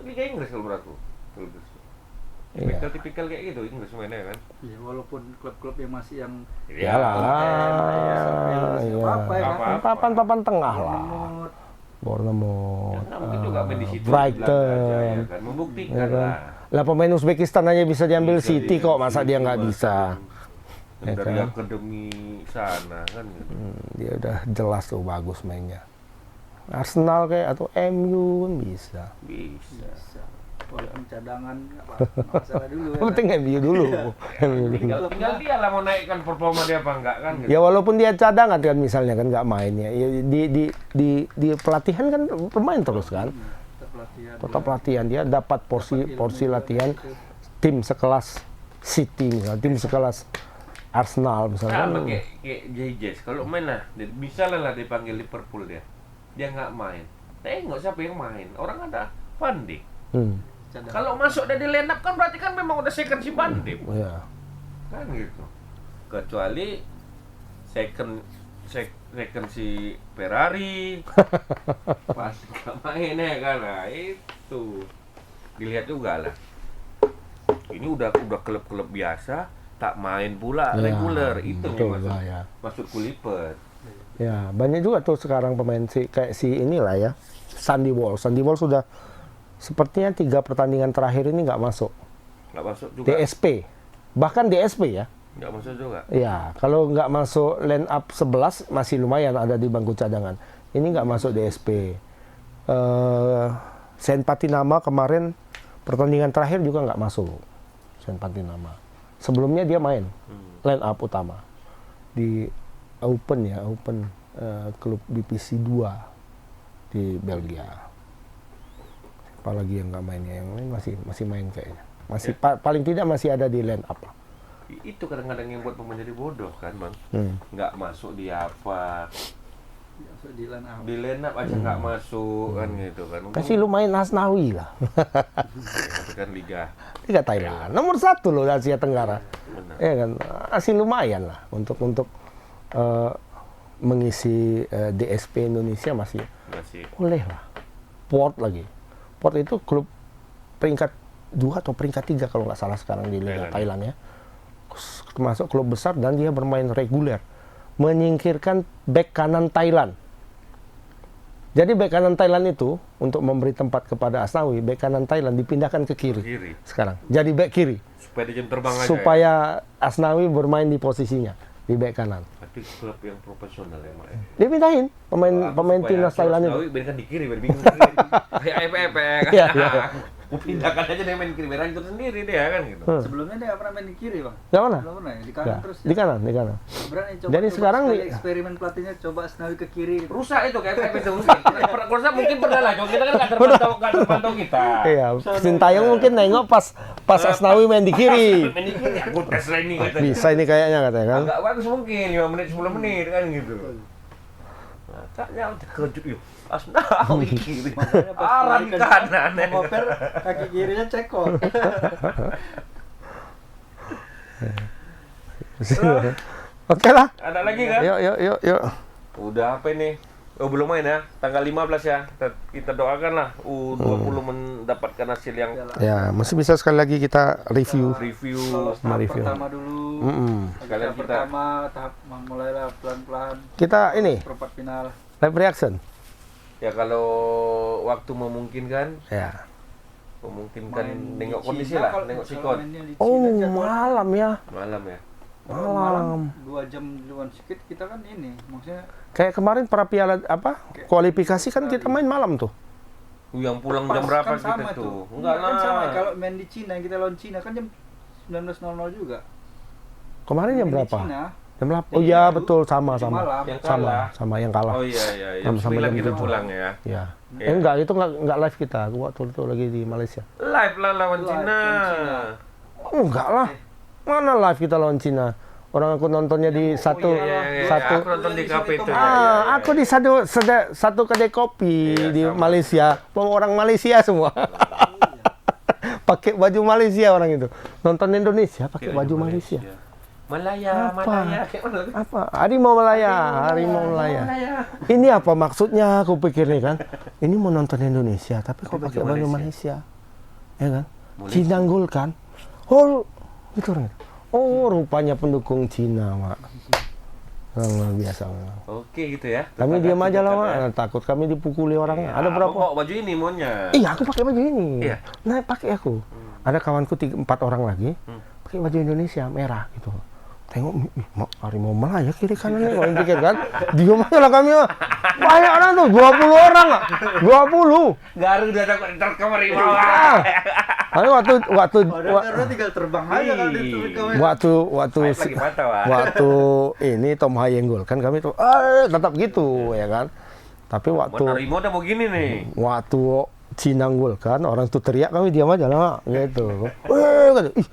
Liga Inggris kalau menurutku. Iya. Tipikal kayak gitu Inggris mainnya kan. Ya, walaupun klub-klub yang masih yang Iyalah, iya. apa ya kan? Papan tengah lah. Bournemouth. Bournemouth, Ya, mungkin juga main di situ. Brighton, ya kan? Membuktikan ya kan? lah. Lah pemain Uzbekistan aja bisa diambil Bisa City kok, masa dia nggak bisa? Yang Ya dari kan? akademi sana kan gitu. Dia udah jelas tuh bagus mainnya. Arsenal kayak atau MU kan bisa. Bisa. Bisa. Walaupun cadangan nggak masalah dulu ya. Yang penting MU dulu. MU dulu. Tinggal dia lah mau naikkan performa dia apa enggak kan gitu. Ya walaupun dia cadangan kan misalnya kan nggak mainnya. Ya, di pelatihan kan bermain terus kan. Tetap latihan. Tetap latihan dia dapat porsi latihan tim sekelas City misalnya, tim sekelas Arsenal misalnya. Sama kayak JJ, kalau main lah, bisa lah dipanggil Liverpool dia nggak main. Tengok siapa yang main, orang ada Van Dijk. Cadangan. Kalau masuk dari line up kan berarti kan memang udah second si Van Dijk. Ya. Kan gitu. Kecuali second si Ferrari pas nggak main ya kan, nah itu dilihat juga lah. Ini udah klub-klub biasa tak main pula Ya, reguler, itu betul yang lah ya. maksud kulipet. Ya, banyak juga tuh sekarang pemain kayak si inilah ya, Sandy Walsh. Sandy Walsh sudah sepertinya 3 pertandingan terakhir ini nggak masuk. Nggak masuk juga. DSP, bahkan DSP ya. Nggak masuk juga. Ya, kalau nggak masuk line up 11 masih lumayan ada di bangku cadangan. Ini nggak masuk DSP. Saint Patinama kemarin pertandingan terakhir juga nggak masuk. Saint Patinama. Sebelumnya dia main line up utama di Open klub divisi 2 di Belgia. Apalagi yang nggak mainnya, yang lain masih main kayaknya. Masih paling tidak masih ada di line up lah. Itu kadang-kadang yang buat pemain jadi bodoh kan bang. Nggak masuk di apa, Masuk di line up. di line up aja nggak masuk kan gitu kan. Kasih lu main Asnawi lah. Itu kan liga. Liga Thailand nomor 1 loh Asia Tenggara. Benar. Ya kan, masih lumayan lah untuk mengisi DSP Indonesia masih Masih. boleh lah. Port lagi. Port itu klub peringkat 2 atau peringkat 3 kalau nggak salah sekarang di Liga Thailand ya. Termasuk klub besar dan dia bermain reguler. Menyingkirkan bek kanan Thailand. Jadi bek kanan Thailand itu untuk memberi tempat kepada Asnawi, bek kanan Thailand dipindahkan ke kiri. Sekarang. Jadi bek kiri. Supaya dia jam terbang aja. Supaya Asnawi bermain di posisinya. di bek kanan. Tapi klub yang profesional ya, Mak. Dia pindahin pemain timnas Thailand itu. Asnawi kan di kiri, biar bingung kiri. Kayak EPE kan. Iya, iya. Pindahkan aja dia main kiri, biar hancur sendiri dia kan gitu. Sebelumnya dia nggak pernah main di kiri, Bang. Nggak mana? Belum pernah ya, di kanan Ya, terus. di kanan, di kanan. Berani coba. Jadi sekarang sekali di- eksperimen pelatihnya coba Asnawi ke kiri. Rusak itu kayak EPE itu mungkin. Kalau mungkin pernah lah, cuma kita kan nggak terpantau kita. Iya, Sintayong mungkin nengok pas Asnawi main di kiri. Main di kiri, aku tes training katanya. Bisa ini kayaknya katanya kan. Agak bagus mungkin 5 menit 10 menit kan gitu. Nah, kayaknya terkejut yuk. Asnawi kiri. Makanya pas Arah lari di ke- kanan. Ngoper kaki kirinya cekok. Oke lah. Ada lagi kan? Yuk. Udah apa ini? Oh belum main ya, tanggal 15 ya. Kita doakan lah U20 mendapatkan hasil yang Ya, masih bisa sekali lagi kita review. review. Lolos tahap Review. pertama dulu. Sekalian Tahap kita- pertama tahap mulailah pelan-pelan Kita ini perempat final. live reaction. Ya kalau waktu memungkinkan, Ya. Main nengok di kondisi Cina, lah, kalau- nengok kalau sikon. mainnya di Oh, Cina jadwal- malam ya. Malam ya. Malam. 2 jam duluan sedikit kita kan ini maksudnya Kayak kemarin para piala apa? Kualifikasi kan kita main malam tuh. Yang pulang pas jam berapa kan kita sama tuh? Enggak Enggak kan sama lah. kalau main di Cina kita lawan Cina kan jam 19.00 juga. Kemarin jam Main di berapa? Cina, Jam 8. Jam Oh iya, 7 betul sama. malam. Yang kalah. Sama yang kalah. Oh iya, Sama- sama 9 jam kita 7. pulang ya. Ya. Iya. Enggak, itu enggak live kita. Waktu itu lagi di Malaysia. Live lah lawan Live Cina. lawan Cina. Oh, enggak lah. Mana live kita lawan Cina? Orang aku nontonnya di satu Iya, satu. aku nonton di kafe itu. Aku di satu kedai kopi Iya, di sama. Malaysia. Orang Malaysia semua. Pakai baju Malaysia orang itu. Nonton Indonesia pakai Iya, baju Malaysia. Malaya, Apa? Malaya. Apa? Harimau Malaya, Harimau Malaya. Ini apa maksudnya? Aku pikir nih kan. Ini mau nonton Indonesia, tapi kok pakai baju Malaysia, ya kan? Cina gol kan? Oh, gitu kan? Oh, rupanya pendukung Cina, Mak. Luar biasa memang. Oke gitu ya. Kami diam aja lah, Mak. Ya. Takut kami dipukuli orang. Iya, Ada berapa? Kok baju ini maunya? Iya, aku pakai baju ini. Iya. Nah, pakai aku. Ada kawanku 4 orang lagi, pakai baju Indonesia merah gitu. Tengok, Harimau Malaya kiri kanan nih, orang pikir kan. Diam aja lah kami. Banyak orang tuh, 20 orang. 20. Garuda takut terkam harimau. Tapi waktu Karena tinggal terbang aja kalau waktu Lagi patah, Wak. waktu ini Tom Hayeng gol kan kami tuh tetap gitu ya kan. Tapi waktu Harimau udah mau gini nih. waktu Cina gol kan orang tuh teriak kami diam aja lah gitu. Kata, ih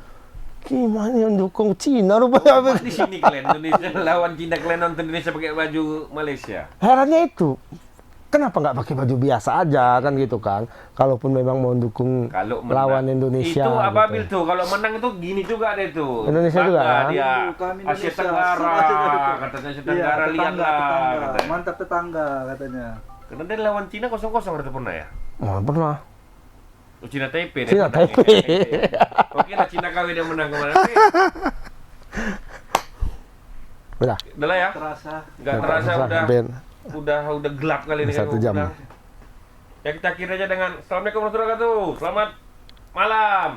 gimana yang dukung Cina rupanya. Di sini kalian Indonesia lawan Cina, kalian nonton Indonesia pakai baju Malaysia. Herannya itu kenapa nggak pakai baju biasa aja kan gitu kan. Kalaupun memang mau dukung Kalau menang, lawan Indonesia. itu Ababil gitu. tuh kalau menang itu gini juga ada itu. Indonesia juga, Bangga kan? dia. Kami Asia Indonesia. Tenggara, katanya Asia Tenggara lihatlah. Katanya. Mantap tetangga katanya. Karena dia lawan Cina 0-0 waktu pernah ya. Oh, pernah. Oh, Cina Taipei. Cina dia menang. Taipei. Oke lah Cina KW dia menang kemarin. Udah. Udah lah ya. Terasa. Nggak terasa Ben. udah gelap kali ini. 1 kan, jam. udah. Ya kita akhiri aja dengan Assalamualaikum warahmatullahi wabarakatuh. Selamat malam.